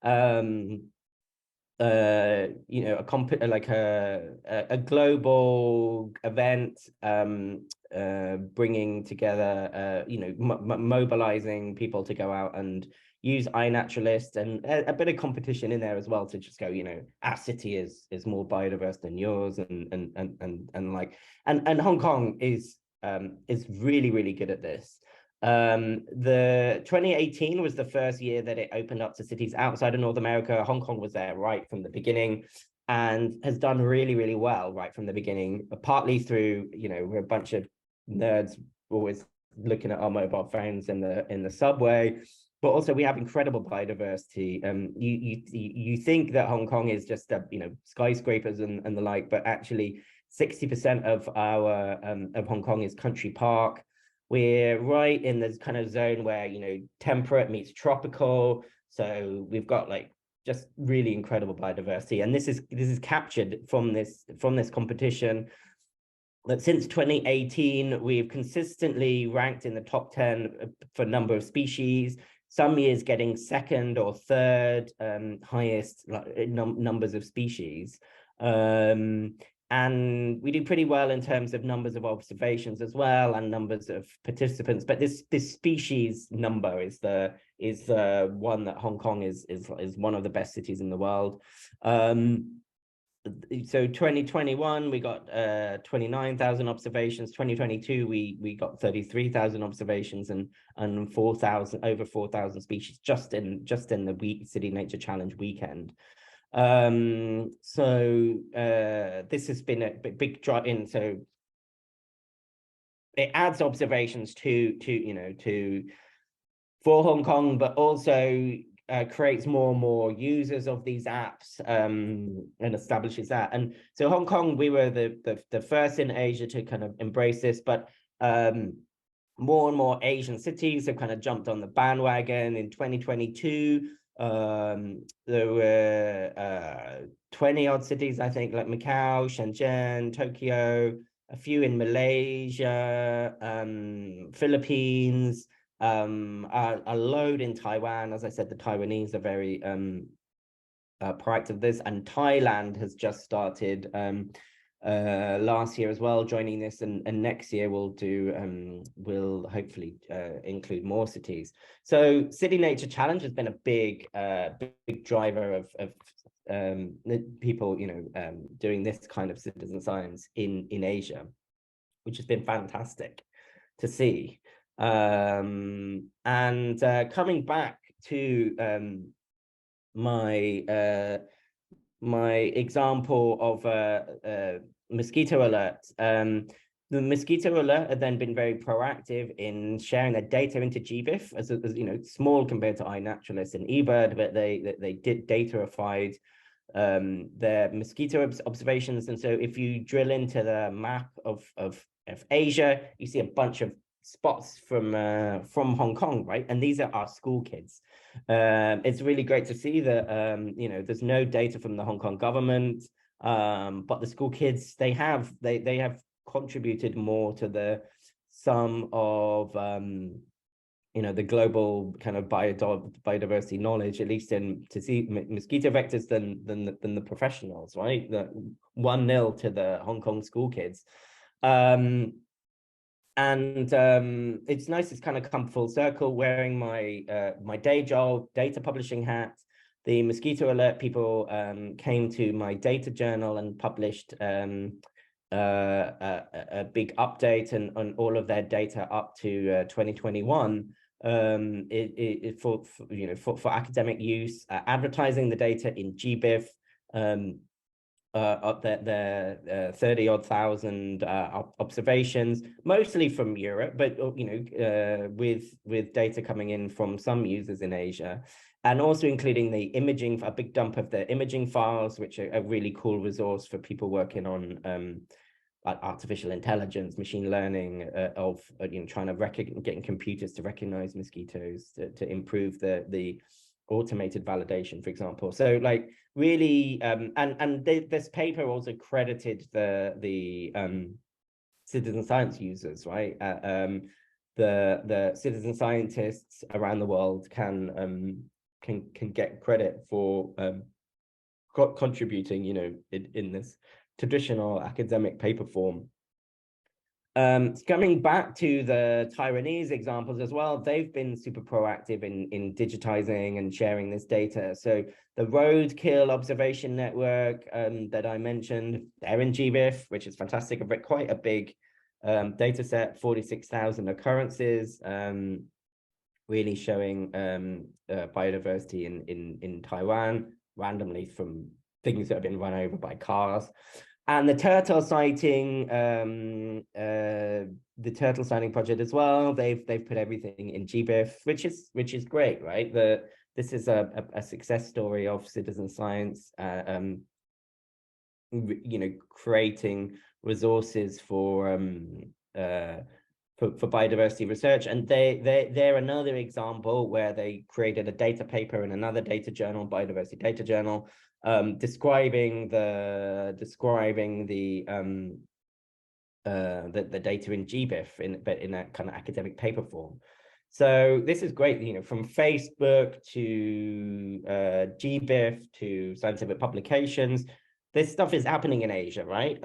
S2: A global event bringing together, mobilizing people to go out and use iNaturalist, and a bit of competition in there as well to just go, our city is more biodiverse than yours, and Hong Kong is really good at this. The 2018 was the first year that it opened up to cities outside of North America. Hong Kong was there right from the beginning and has done really well right from the beginning, partly through, we're a bunch of nerds always looking at our mobile phones in the subway, but also we have incredible biodiversity. You think that Hong Kong is just skyscrapers and the like, but actually 60% of our of Hong Kong is country park. We're right in this kind of zone where, temperate meets tropical. So we've got just really incredible biodiversity. And this is captured from this competition. That since 2018, we've consistently ranked in the top 10 for number of species, some years getting second or third highest numbers of species. And we do pretty well in terms of numbers of observations as well, and numbers of participants. But this species number is the one that Hong Kong is one of the best cities in the world. So 2021 we got 29,000 observations. 2022 we got 33,000 observations and over 4,000 species just in the City Nature Challenge weekend. This has been a big drive in. So it adds observations for Hong Kong, but also creates more and more users of these apps and establishes that. And so Hong Kong, we were the first in Asia to kind of embrace this, but more and more Asian cities have kind of jumped on the bandwagon. In 2022, there were 20-odd cities, I think, like Macau, Shenzhen, Tokyo, a few in Malaysia, Philippines, a load in Taiwan. As I said, the Taiwanese are very proactive this, and Thailand has just started last year as well, joining this, and next year we'll hopefully include more cities. So City Nature Challenge has been a big driver of people doing this kind of citizen science in Asia, which has been fantastic to see. And coming back to my my example of mosquito alerts. The mosquito alert had then been very proactive in sharing their data into GBIF, as you know, small compared to iNaturalist and eBird, but they did dataified their mosquito observations. And so if you drill into the map of Asia, you see a bunch of spots from Hong Kong, right? And these are our school kids. It's really great to see that you know, there's no data from the Hong Kong government, but the school kids, they have contributed more to the sum of you know, the global kind of biodiversity knowledge, at least in to see mosquito vectors than the professionals, right? The 1-0 to the Hong Kong school kids. And it's nice, it's kind of come full circle, wearing my my day job data publishing hat. The mosquito alert people came to my data journal and published a big update on all of their data up to 2021 for you know, for academic use, advertising the data in GBIF, up their 30-odd thousand observations, mostly from Europe, but you know, with data coming in from some users in Asia, and also including the imaging, a big dump of the imaging files, which are a really cool resource for people working on artificial intelligence, machine learning, of you know, trying to getting computers to recognize mosquitoes to improve the automated validation, for example. So like really, this paper also credited the citizen science users, right? The citizen scientists around the world can get credit for contributing, you know, in this traditional academic paper form. Coming back to the Taiwanese examples as well, they've been super proactive in digitizing and sharing this data. So the roadkill observation network that I mentioned, they're in GBIF, which is fantastic, but quite a big data set, 46,000 occurrences, really showing biodiversity in Taiwan, randomly from things that have been run over by cars. And the turtle sighting, the turtle sighting project as well, they've put everything in GBIF, which is great, right? This is a success story of citizen science, you know, creating resources for biodiversity research. And they're another example where they created a data paper in another data journal, biodiversity data journal, describing the data in GBIF, but in a kind of academic paper form. So this is great, you know, from Facebook to GBIF to scientific publications. This stuff is happening in Asia, right?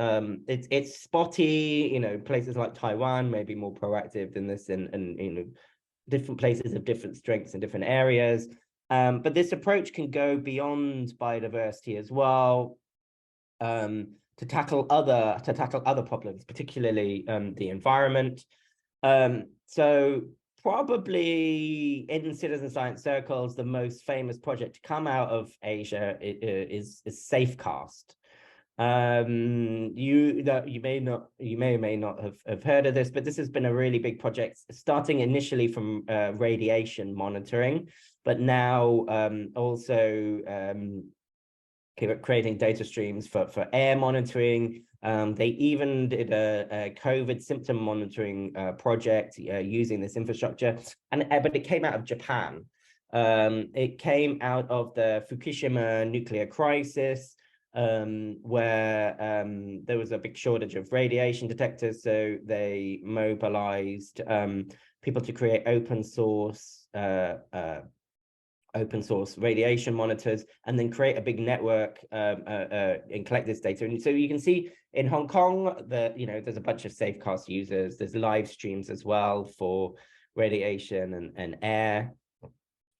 S2: It's spotty, you know, places like Taiwan may be more proactive than this, and you know, different places have different strengths in different areas. But this approach can go beyond biodiversity as well, to tackle other problems, particularly the environment. So probably in citizen science circles, the most famous project to come out of Asia is Safecast. You may or may not have heard of this, but this has been a really big project, starting initially from radiation monitoring, but now also creating data streams for air monitoring. They even did a COVID symptom monitoring project using this infrastructure, but it came out of Japan. It came out of the Fukushima nuclear crisis, where there was a big shortage of radiation detectors, so they mobilized people to create open source radiation monitors, and then create a big network and collect this data. And so you can see in Hong Kong that, you know, there's a bunch of Safecast users. There's live streams as well for radiation and air.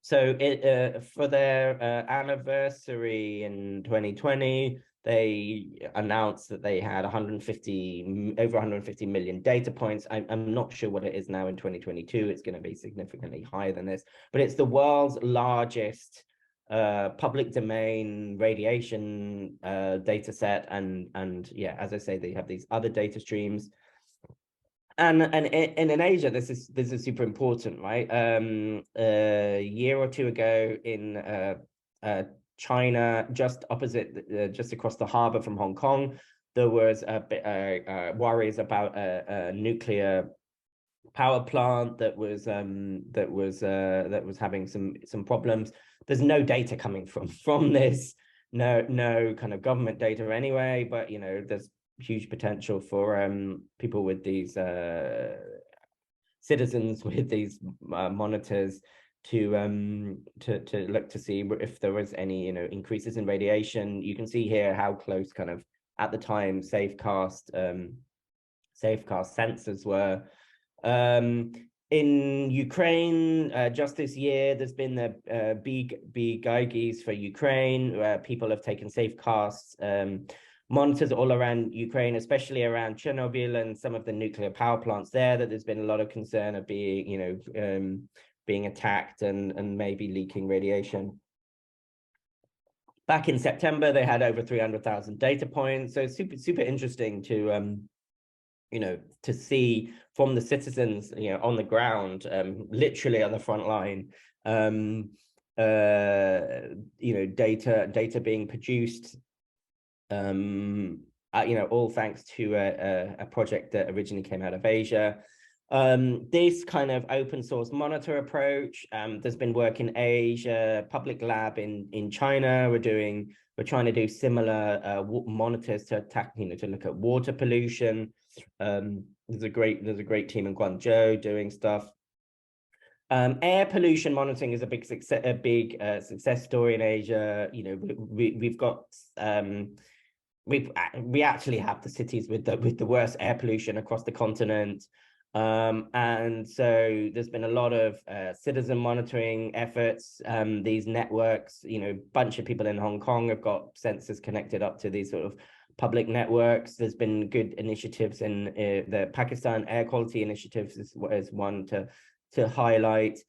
S2: So for their anniversary in 2020, they announced that they had over 150 million data points. I'm not sure what it is now in 2022. It's going to be significantly higher than this, but it's the world's largest public domain radiation data set, and yeah, as I say, they have these other data streams. And in Asia, this is super important, right? A year or two ago in China, just opposite, just across the harbor from Hong Kong, there was worries about a nuclear power plant that was having some problems. There's no data coming from this, no kind of government data anyway, but you know, there's huge potential for people with these citizens with these monitors to look to see if there was any, you know, increases in radiation. You can see here how close kind of at the time Safecast sensors were. In Ukraine, just this year, there's been the big Geigis for Ukraine, where people have taken Safecast monitors all around Ukraine, especially around Chernobyl and some of the nuclear power plants there, that there's been a lot of concern of being, you know, being attacked and maybe leaking radiation. Back in September, they had over 300,000 data points. So it's super interesting to, you know, to see from the citizens, you know, on the ground, literally on the front line, you know, data being produced, you know, all thanks to a project that originally came out of Asia. This kind of open source monitor approach, there's been work in Asia, public lab in China. We're trying to do similar monitors to attack, you know, to look at water pollution. There's a great team in Guangzhou doing stuff. Air pollution monitoring is a big success story in Asia. You know, we've got we actually have the cities with the worst air pollution across the continent. And so there's been a lot of citizen monitoring efforts. These networks, you know, a bunch of people in Hong Kong have got sensors connected up to these sort of public networks. There's been good initiatives in the Pakistan Air Quality Initiatives is one to highlight.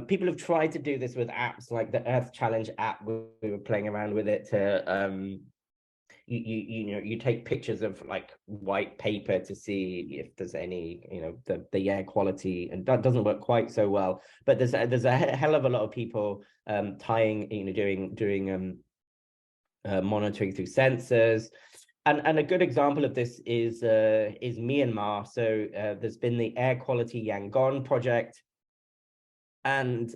S2: People have tried to do this with apps like the Earth Challenge app. We were playing around with it to you know, you take pictures of like white paper to see if there's any, you know, the air quality, and that doesn't work quite so well. But there's a hell of a lot of people tying, you know, doing monitoring through sensors. And a good example of this is Myanmar. So there's been the Air Quality Yangon project, and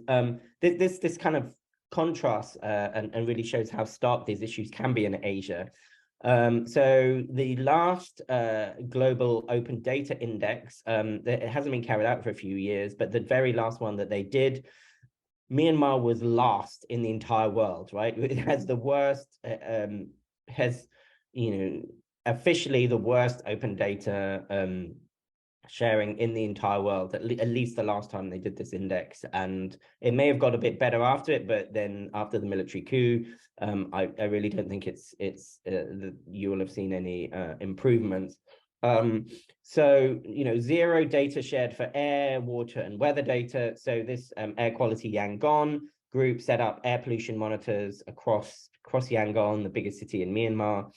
S2: this kind of contrasts and really shows how stark these issues can be in Asia. So the last global open data index, it hasn't been carried out for a few years, but the very last one that they did, Myanmar was last in the entire world, right? It has the worst, has, you know, officially the worst open data sharing in the entire world, at least the last time they did this index. And it may have got a bit better after it, but then after the military coup, I really don't think you will have seen any improvements. So, you know, zero data shared for air, water, and weather data. So this Air Quality Yangon group set up air pollution monitors across Yangon, the biggest city in Myanmar,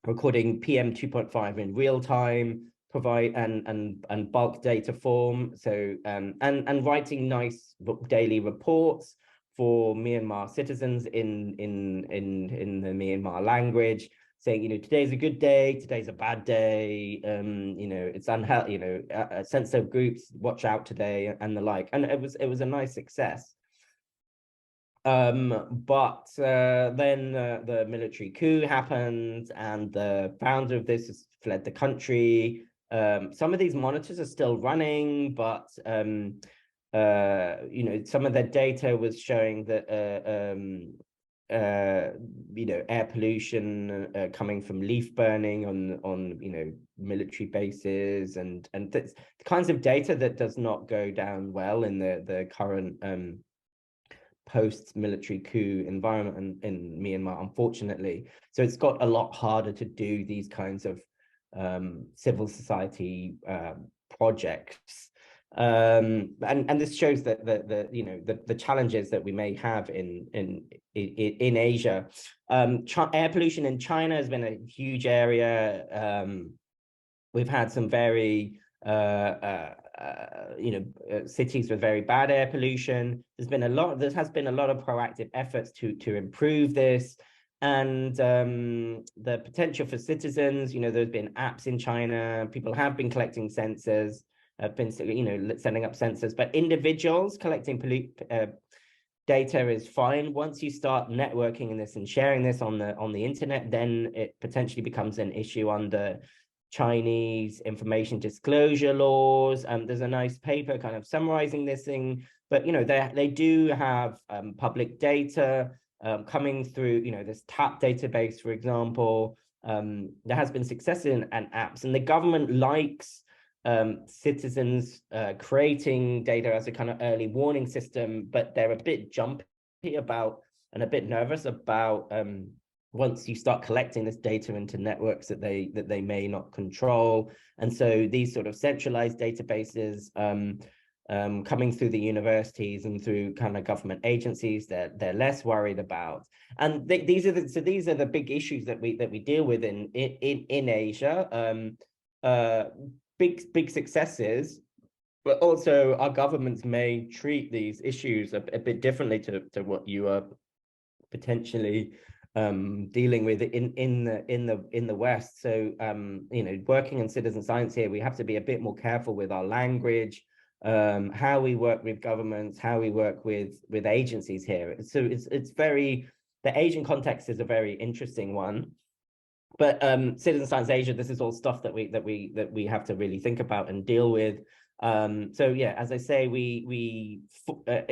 S2: recording PM 2.5 in real time, provide and bulk data form. So and writing nice daily reports for Myanmar citizens in the Myanmar language, saying, you know, today's a good day, today's a bad day, you know, it's unhealthy, you know, a sense of groups, watch out today, and the like. And it was a nice success. But then the military coup happened, and the founder of this has fled the country. Some of these monitors are still running, but you know, some of their data was showing that you know, air pollution coming from leaf burning on you know, military bases, and the kinds of data that does not go down well in the current post-military coup environment in Myanmar, unfortunately. So it's got a lot harder to do these kinds of civil society projects. And this shows that the challenges that we may have in Asia. Air pollution in China has been a huge area. We've had some very cities with very bad air pollution. There has been a lot of proactive efforts to improve this. And the potential for citizens, there's been apps in China. People have been collecting sensors, have been setting up sensors, but individuals collecting data is fine. Once you start networking in this and sharing this on the internet, then it potentially becomes an issue under Chinese information disclosure laws. There's a nice paper kind of summarizing this thing, but they do have public data coming through, this TAP database, for example. There has been success in apps, and the government likes citizens creating data as a kind of early warning system, but they're a bit jumpy about and a bit nervous about once you start collecting this data into networks that they may not control. And so these sort of centralized databases coming through the universities and through kind of government agencies, they're less worried about. And these are the big issues that we deal with in Asia. Big successes, but also our governments may treat these issues a bit differently to what you are potentially dealing with in the West. So working in citizen science here, we have to be a bit more careful with our language, how we work with governments, how we work with agencies here. So the Asian context is a very interesting one. But CitizenScience.Asia, this is all stuff that we have to really think about and deal with. So yeah, as I say, we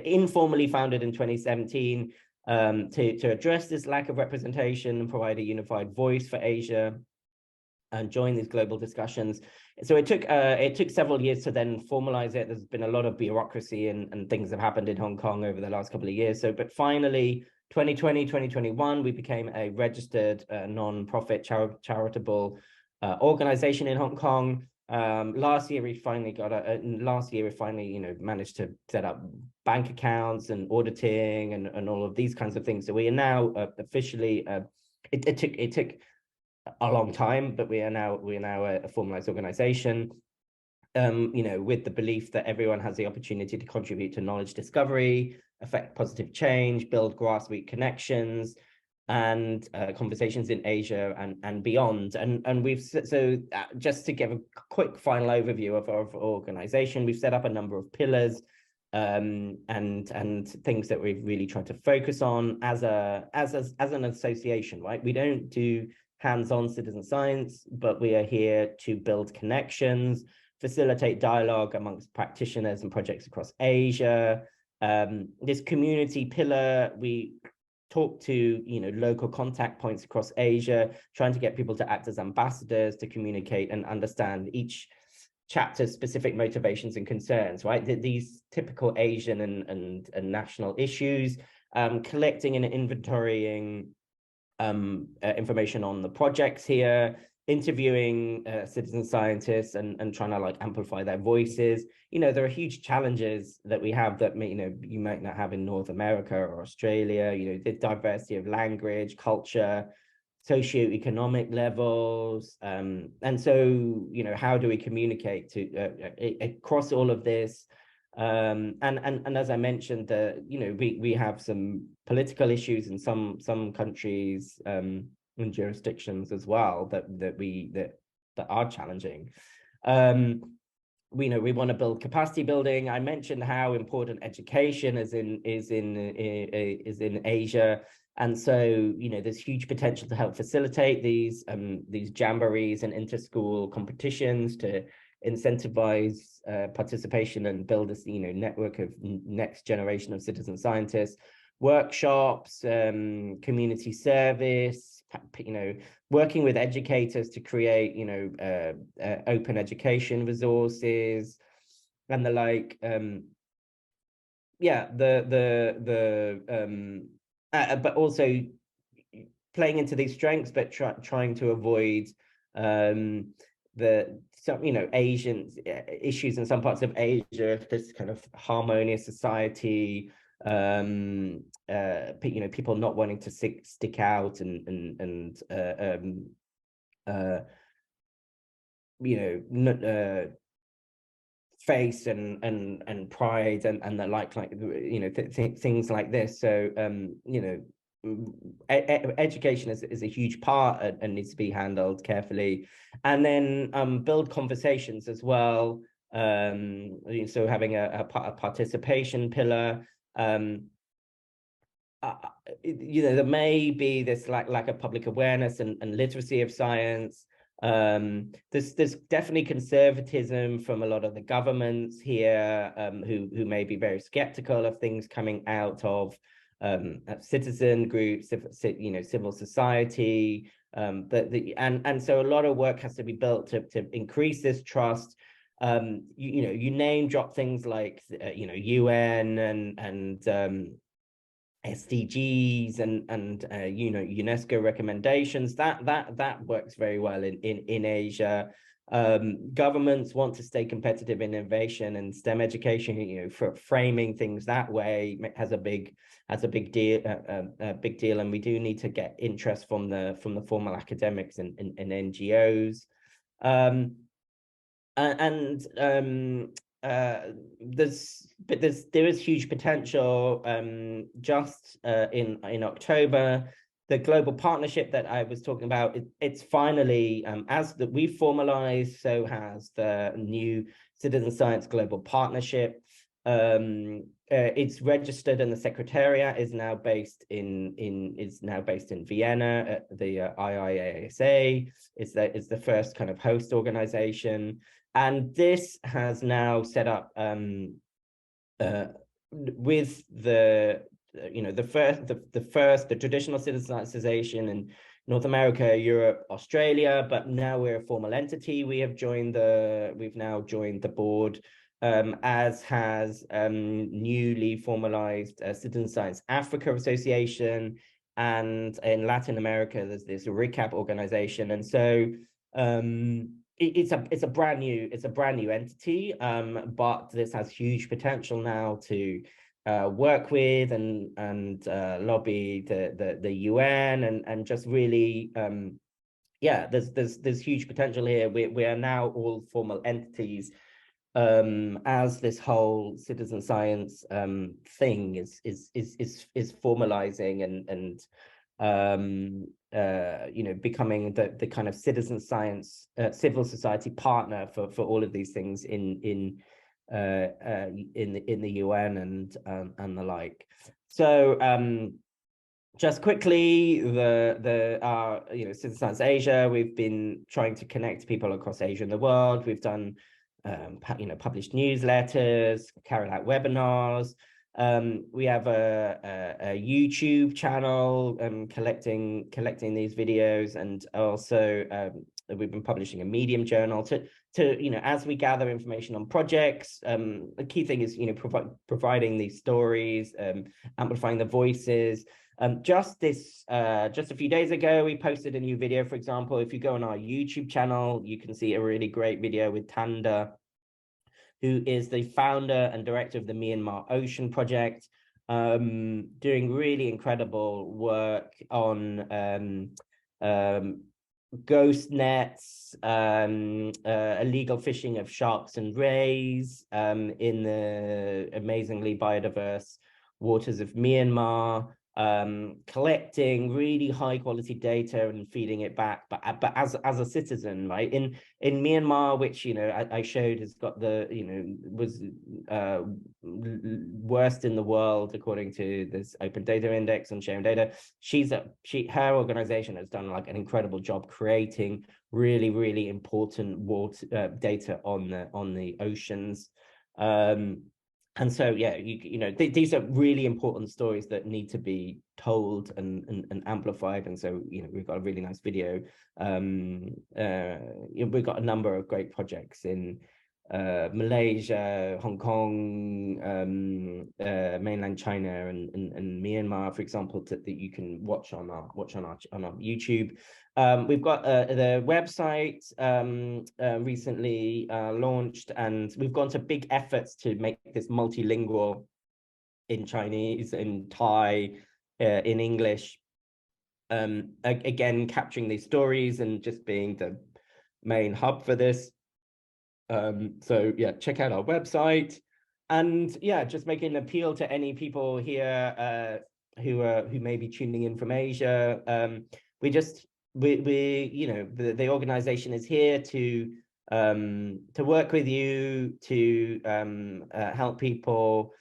S2: informally founded in 2017 to address this lack of representation and provide a unified voice for Asia and join these global discussions. So it took several years to then formalize it. There's been a lot of bureaucracy and things have happened in Hong Kong over the last couple of years. So, but finally, 2020, 2021, we became a registered non-profit charitable organization in Hong Kong. Last year we finally managed to set up bank accounts and auditing and all of these kinds of things. So we are now officially it took a long time, but we are now a formalized organization. With the belief that everyone has the opportunity to contribute to knowledge discovery, affect positive change, build grassroots connections, and conversations in Asia and beyond. And we've just to give a quick final overview of our organization, we've set up a number of pillars and things that we've really tried to focus on as an association, right? We don't do hands-on citizen science, but we are here to build connections, facilitate dialogue amongst practitioners and projects across Asia. This community pillar, we talk to local contact points across Asia, trying to get people to act as ambassadors to communicate and understand each chapter's specific motivations and concerns, right? These typical Asian and national issues, collecting and inventorying information on the projects here, interviewing citizen scientists and trying to amplify their voices. There are huge challenges that we have that you might not have in North America or Australia. The diversity of language, culture, socioeconomic levels, and so how do we communicate to across all of this? And as I mentioned, we have some political issues in some countries and jurisdictions as well that are challenging. We want to build capacity building. I mentioned how important education is in Asia, and so there's huge potential to help facilitate these jamborees and inter-school competitions to incentivize participation and build this network of next generation of citizen scientists. Workshops, community service, working with educators to create open education resources and the like. But also playing into these strengths, but trying to avoid some, Asian issues in some parts of Asia, this kind of harmonious society, people not wanting to stick out and face and pride and the things like this. So education is a huge part and needs to be handled carefully, and then build conversations as well. So having a participation pillar. There may be this lack of public awareness and literacy of science. There's definitely conservatism from a lot of the governments here, who may be very skeptical of things coming out of citizen groups, civil society. And so a lot of work has to be built to increase this trust. You name drop things like UN and SDGs and UNESCO recommendations. That works very well in Asia. Governments want to stay competitive in innovation, and STEM education, for framing things that way has a big deal, and we do need to get interest from the formal academics and NGOs. There is huge potential. Just in October, the global partnership that I was talking about, it's finally, as that we formalized, so has the new Citizen Science Global Partnership. It's registered, and the secretariat is now based in Vienna at the IIASA. It's the first kind of host organization. And this has now set up with the traditional Citizen.Asia in North America, Europe, Australia, but now we're a formal entity. We've now joined the board, as has newly formalized Citizen Science Africa Association, and in Latin America there's this RICAP organization, and so it's a brand new entity, but this has huge potential now to work with and lobby the UN and just really there's huge potential here. We are now all formal entities, as this whole citizen science thing is formalizing and becoming the kind of citizen science civil society partner for all of these things in the UN and the like. So just quickly, our CitizenScience.Asia, we've been trying to connect people across Asia and the world. We've done published newsletters, carried out webinars. We have a YouTube channel collecting these videos, and also we've been publishing a Medium journal to as we gather information on projects. The key thing is providing these stories, amplifying the voices. Just a few days ago, we posted a new video. For example, if you go on our YouTube channel, you can see a really great video with Tanda, who is the founder and director of the Myanmar Ocean Project, doing really incredible work on ghost nets, illegal fishing of sharks and rays in the amazingly biodiverse waters of Myanmar, collecting really high quality data and feeding it back, but as a citizen, right? In Myanmar, which I showed has got was worst in the world according to this Open Data Index on sharing data. Her organization has done like an incredible job creating really important water data on the oceans. And so, these are really important stories that need to be told and amplified. And so, we've got a really nice video. We've got a number of great projects in Malaysia, Hong Kong, mainland China, and Myanmar, for example, that you can watch on our YouTube. We've got the website recently launched, and we've gone to big efforts to make this multilingual in Chinese, in Thai, in English. Again, capturing these stories and just being the main hub for this. So yeah, check out our website, and yeah, just making an appeal to any people here who may be tuning in from Asia. We you know, the organization is here to work with you, to help people,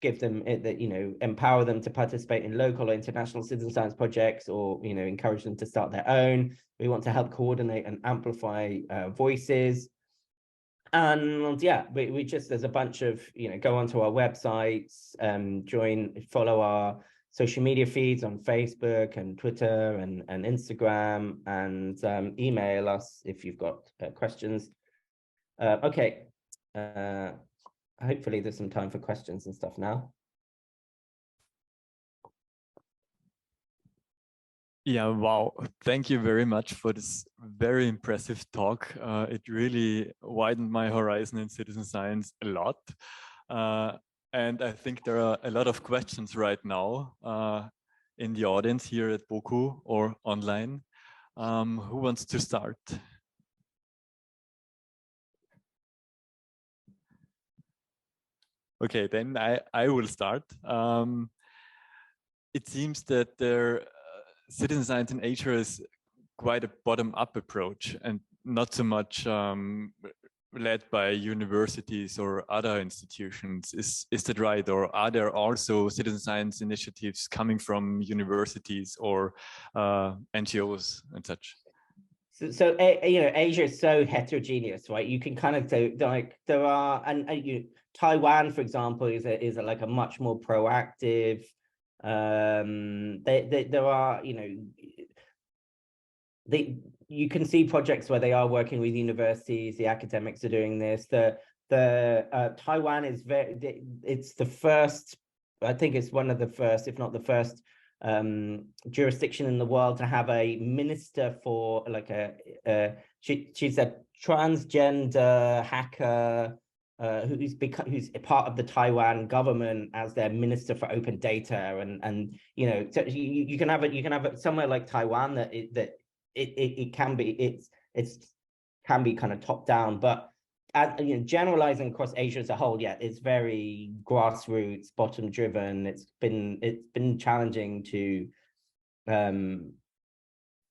S2: give them that, you know, empower them to participate in local or international citizen science projects, or, you know, encourage them to start their own. We want to help coordinate and amplify voices. And yeah, we just, there's a bunch of, you know, go onto our websites, follow our social media feeds on Facebook and Twitter and Instagram, and email us if you've got questions. Okay, hopefully there's some time for questions and stuff now.
S1: Yeah, wow. Thank you very much for this very impressive talk. It really widened my horizon in citizen science a lot. And I think there are a lot of questions right now in the audience here at Boku or online. Who wants to start? Okay, then I will start. It seems that citizen science in Asia is quite a bottom-up approach, and not so much led by universities or other institutions. Is that right? Or are there also citizen science initiatives coming from universities or NGOs and such?
S2: So you know, Asia is so heterogeneous, right? You can kind of do, like, there are, and Taiwan, for example, is like a much more proactive. There are, you know, you can see projects where they are working with universities, the academics are doing this. Taiwan is it's the first, I think it's one of the first, if not the first, jurisdiction in the world to have a minister for, like, she's a transgender hacker who's a part of the Taiwan government as their minister for open data, and you know, so you can have it somewhere like Taiwan that it can be kind of top down, but you know, generalizing across Asia as a whole, yeah, it's very grassroots, bottom driven. It's been challenging to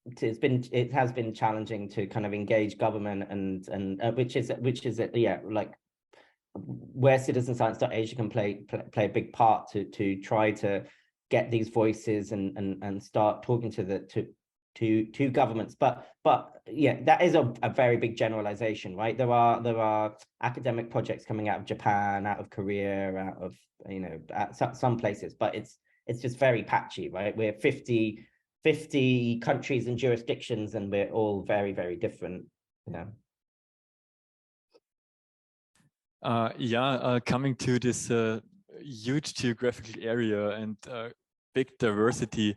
S2: it has been challenging to kind of engage government, and which is yeah, like, where CitizenScience.Asia can play a big part to try to get these voices and start talking to governments. But yeah, that is a very big generalization, right? There are academic projects coming out of Japan, out of Korea, out of, you know, some places, but it's just very patchy, right? We're 50 countries and jurisdictions, and we're all very, very different. Yeah.
S1: Coming to this huge geographical area and big diversity,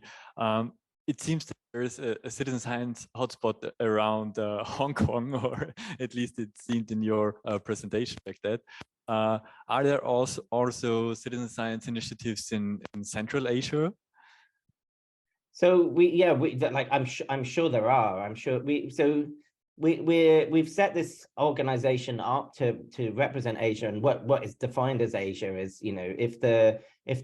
S1: it seems that there's a citizen science hotspot around Hong Kong, or at least it seemed in your presentation back then. Are there also citizen science initiatives in Central Asia?
S2: So I'm sure there are. I'm sure we've set this organization up to represent Asia, and what is defined as Asia is, you know, if the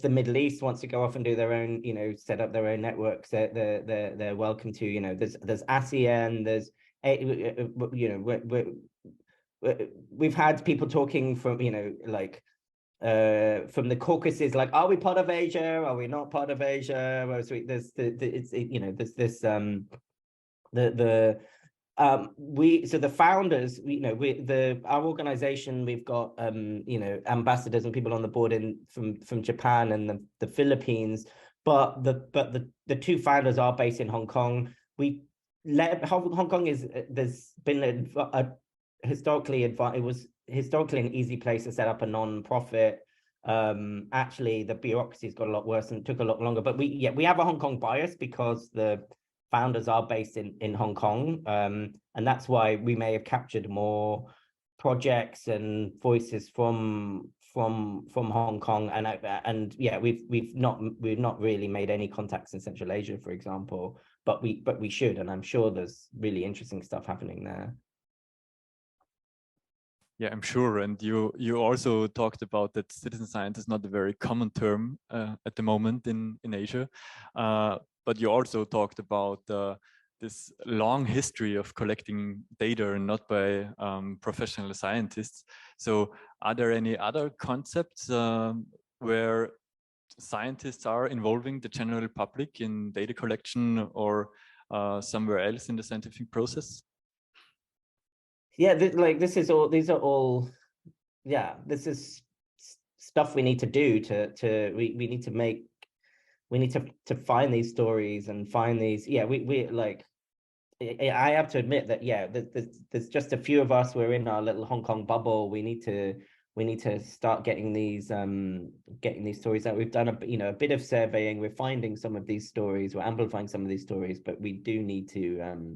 S2: Middle East wants to go off and do their own, you know, set up their own networks, they're welcome to. You know, there's ASEAN, there's, you know, we've had people talking from, you know, like, from the Caucasus, like, are we part of Asia? Are we not part of Asia? Whereas you know, there's this so the founders, you know, our organization, we've got you know, ambassadors and people on the board from Japan and the Philippines, but the two founders are based in Hong Kong. Hong Kong there's been historically it was historically an easy place to set up a non-profit. Actually, the bureaucracy's got a lot worse and took a lot longer. But we have a Hong Kong bias because the founders are based in Hong Kong, and that's why we may have captured more projects and voices from Hong Kong. And yeah, we've not really made any contacts in Central Asia, for example, but we should, and I'm sure there's really interesting stuff happening there.
S1: Yeah, I'm sure. And you also talked about that citizen science is not a very common term at the moment in Asia. But you also talked about this long history of collecting data and not by professional scientists. So are there any other concepts where scientists are involving the general public in data collection or somewhere else in the scientific process?
S2: Yeah, these are all yeah, this is stuff we need to do we need to find these stories and find these. Yeah, we like, I have to admit that, yeah, there's just a few of us. We're in our little Hong Kong bubble. We need to start getting these stories out. We've done a bit of surveying. We're finding some of these stories. We're amplifying some of these stories, but we do need to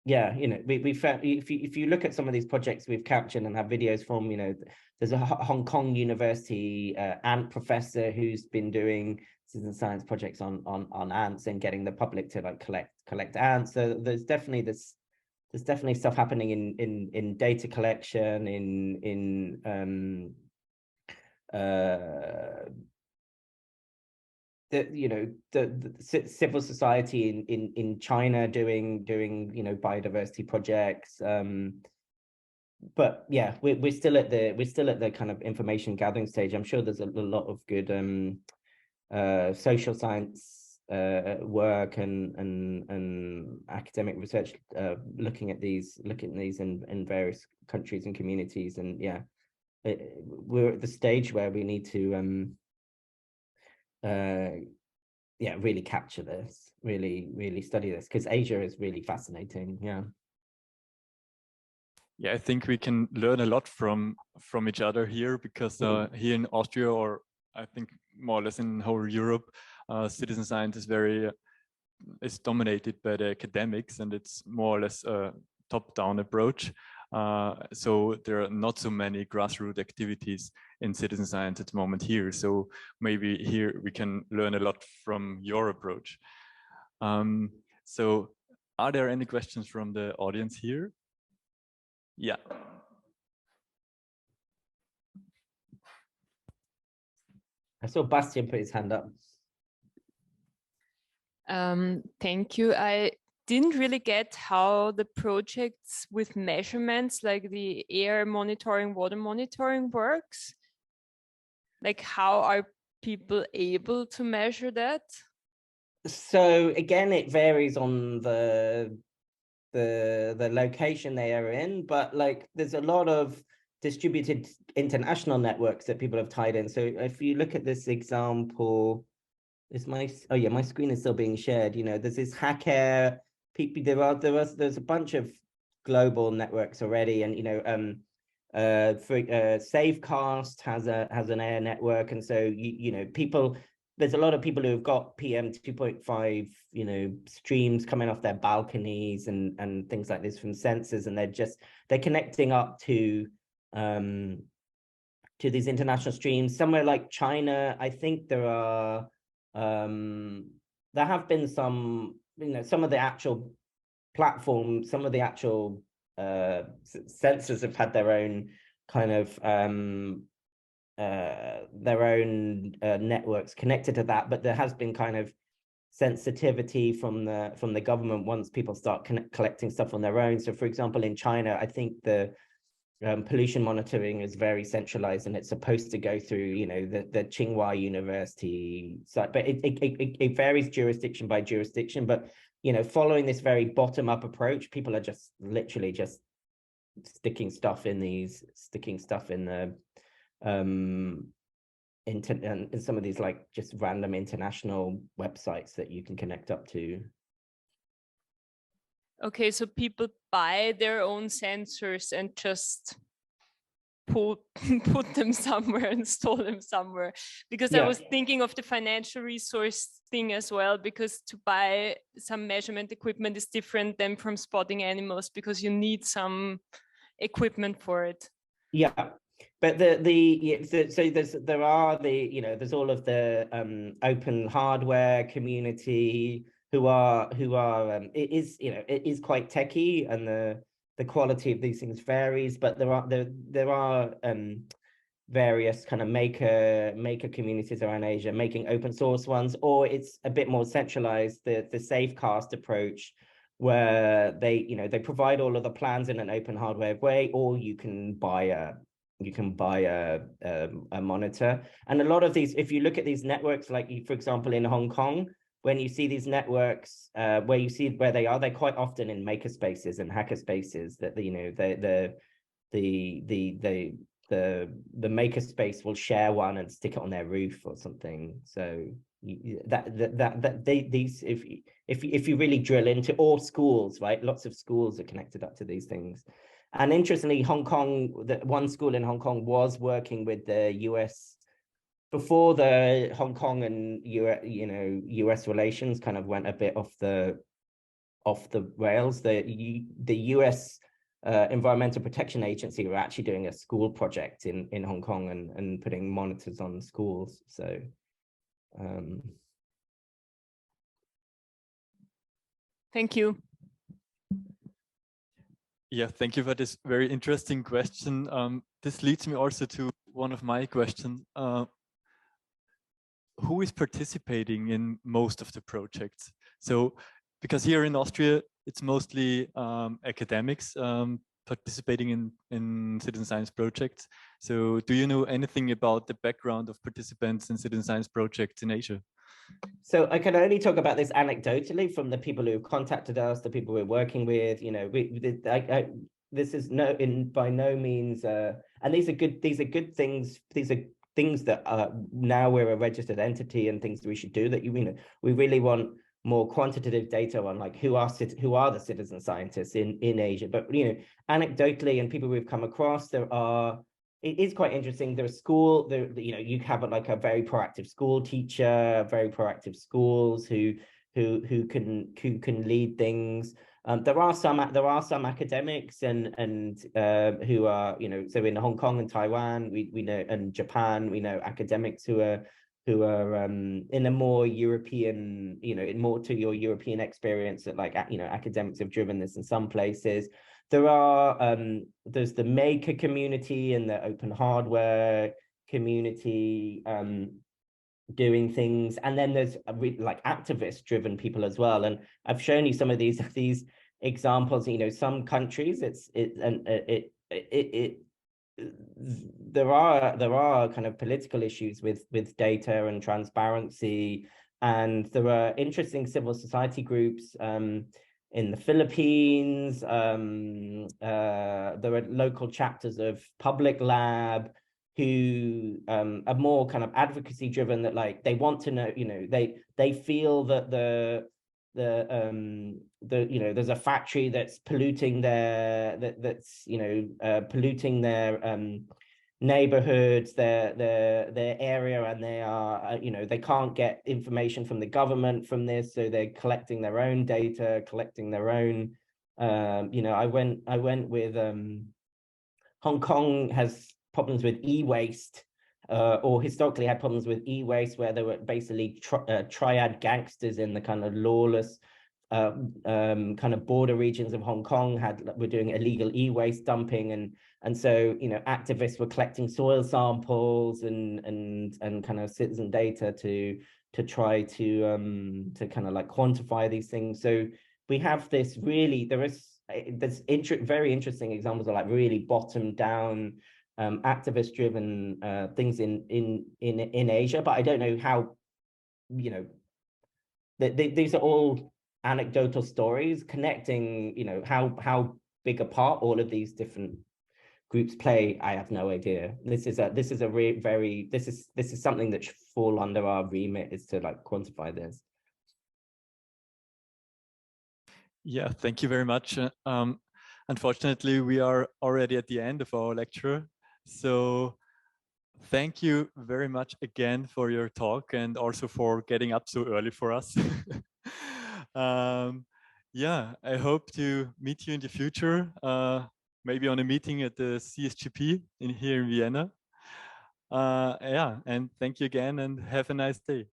S2: yeah, we found, if you look at some of these projects we've captured and have videos from, there's a Hong Kong University ant professor who's been doing citizen science projects on ants and getting the public to like collect ants. So there's definitely stuff happening in data collection, in the civil society in China doing biodiversity projects. But yeah, we're still at the kind of information gathering stage. I'm sure there's a lot of good social science work and academic research looking at these in various countries and communities. And yeah, we're at the stage where we need to really capture this, really study this, because Asia is really fascinating.
S1: Yeah, I think we can learn a lot from each other here, because here in Austria, or I think more or less in whole Europe, citizen science is dominated by the academics, and it's more or less a top-down approach. So there are not so many grassroots activities in citizen science at the moment here. So maybe here we can learn a lot from your approach. So are there any questions from the audience here? Yeah.
S2: I saw Bastian put his hand up.
S3: Thank you. I didn't really get how the projects with measurements, like the air monitoring, water monitoring, works. Like, how are people able to measure that?
S2: So again, it varies on the location they are in, but like there's a lot of distributed international networks that people have tied in. So if you look at this example, my screen is still being shared. There's this hacker people. There's a bunch of global networks already, and Safecast has an air network, and so people. There's a lot of people who have got PM 2.5, streams coming off their balconies and things like this from sensors, and they're connecting up to these international streams. Somewhere like China, I think there have been some of the actual platforms, some of the actual sensors have had their own kind of networks connected to that, but there has been kind of sensitivity from the government once people start collecting stuff on their own. So for example, in China, I think the pollution monitoring is very centralized, and it's supposed to go through the Tsinghua University site, but it varies jurisdiction by jurisdiction. But following this very bottom-up approach, people are just literally just sticking stuff in the in some of these like just random international websites that you can connect up to.
S3: Okay, so people buy their own sensors and just put them somewhere and store them somewhere, because I was thinking of the financial resource thing as well, because to buy some measurement equipment is different than from spotting animals, because you need some equipment for it.
S2: Yeah, but so there are there's all of the open hardware community who are it is quite techy, and the quality of these things varies, but there are various kind of maker communities around Asia making open source ones, or it's a bit more centralized, the Safecast approach, where they provide all of the plans in an open hardware way, or you can buy a monitor. And a lot of these, if you look at these networks, like for example in Hong Kong, when you see these networks where you see where they are, they're quite often in maker spaces and hacker spaces, that the maker space will share one and stick it on their roof or something. So these, if you really drill into, or schools, right? Lots of schools are connected up to these things. And interestingly, Hong Kong, one school in Hong Kong was working with the US before the Hong Kong and US relations kind of went a bit off the rails. The US Environmental Protection Agency were actually doing a school project in Hong Kong and putting monitors on schools. So
S3: thank you.
S1: Yeah, thank you for this very interesting question. This leads me also to one of my questions. Who is participating in most of the projects? So, because here in Austria, it's mostly academics participating in citizen science projects. So do you know anything about the background of participants in citizen science projects in Asia?
S2: So I can only talk about this anecdotally from the people who've contacted us, the people we're working with. This is by no means, and these are good things. These are things that now we're a registered entity, and things that we should do. That we really want more quantitative data on, like who are the citizen scientists in Asia. But anecdotally, and people we've come across, it is quite interesting. There's you have a very proactive school teacher, very proactive schools who can lead things. There are some academics and who are so in Hong Kong and Taiwan we know, and Japan we know academics who are in a more European, more to your European experience, that academics have driven this in some places. There's the maker community and the open hardware community doing things, and then there's activist driven people as well. And I've shown you some of these examples. Some countries there are kind of political issues with data and transparency, and there are interesting civil society groups in the Philippines. There are local chapters of Public Lab who are more kind of advocacy driven, that they want to know, they feel that there's a factory that's polluting polluting their neighborhoods, their area, and they are they can't get information from the government from this, so they're collecting their own data, collecting their own I went with Hong Kong has problems with e-waste, or historically had problems with e-waste, where there were basically triad gangsters in the kind of lawless kind of border regions of Hong Kong were doing illegal e-waste dumping, and so activists were collecting soil samples and kind of citizen data to try to kind of quantify these things. So we have this there's very interesting examples of really bottom down activist driven things in Asia, but I don't know how these are all anecdotal stories connecting how big a part all of these different groups play. I have no idea. This is something that should fall under our remit, is to quantify this.
S1: Yeah, thank you very much. Unfortunately, we are already at the end of our lecture. So thank you very much again for your talk and also for getting up so early for us. Yeah, I hope to meet you in the future, maybe on a meeting at the CSGP here in Vienna. Yeah, and thank you again and have a nice day.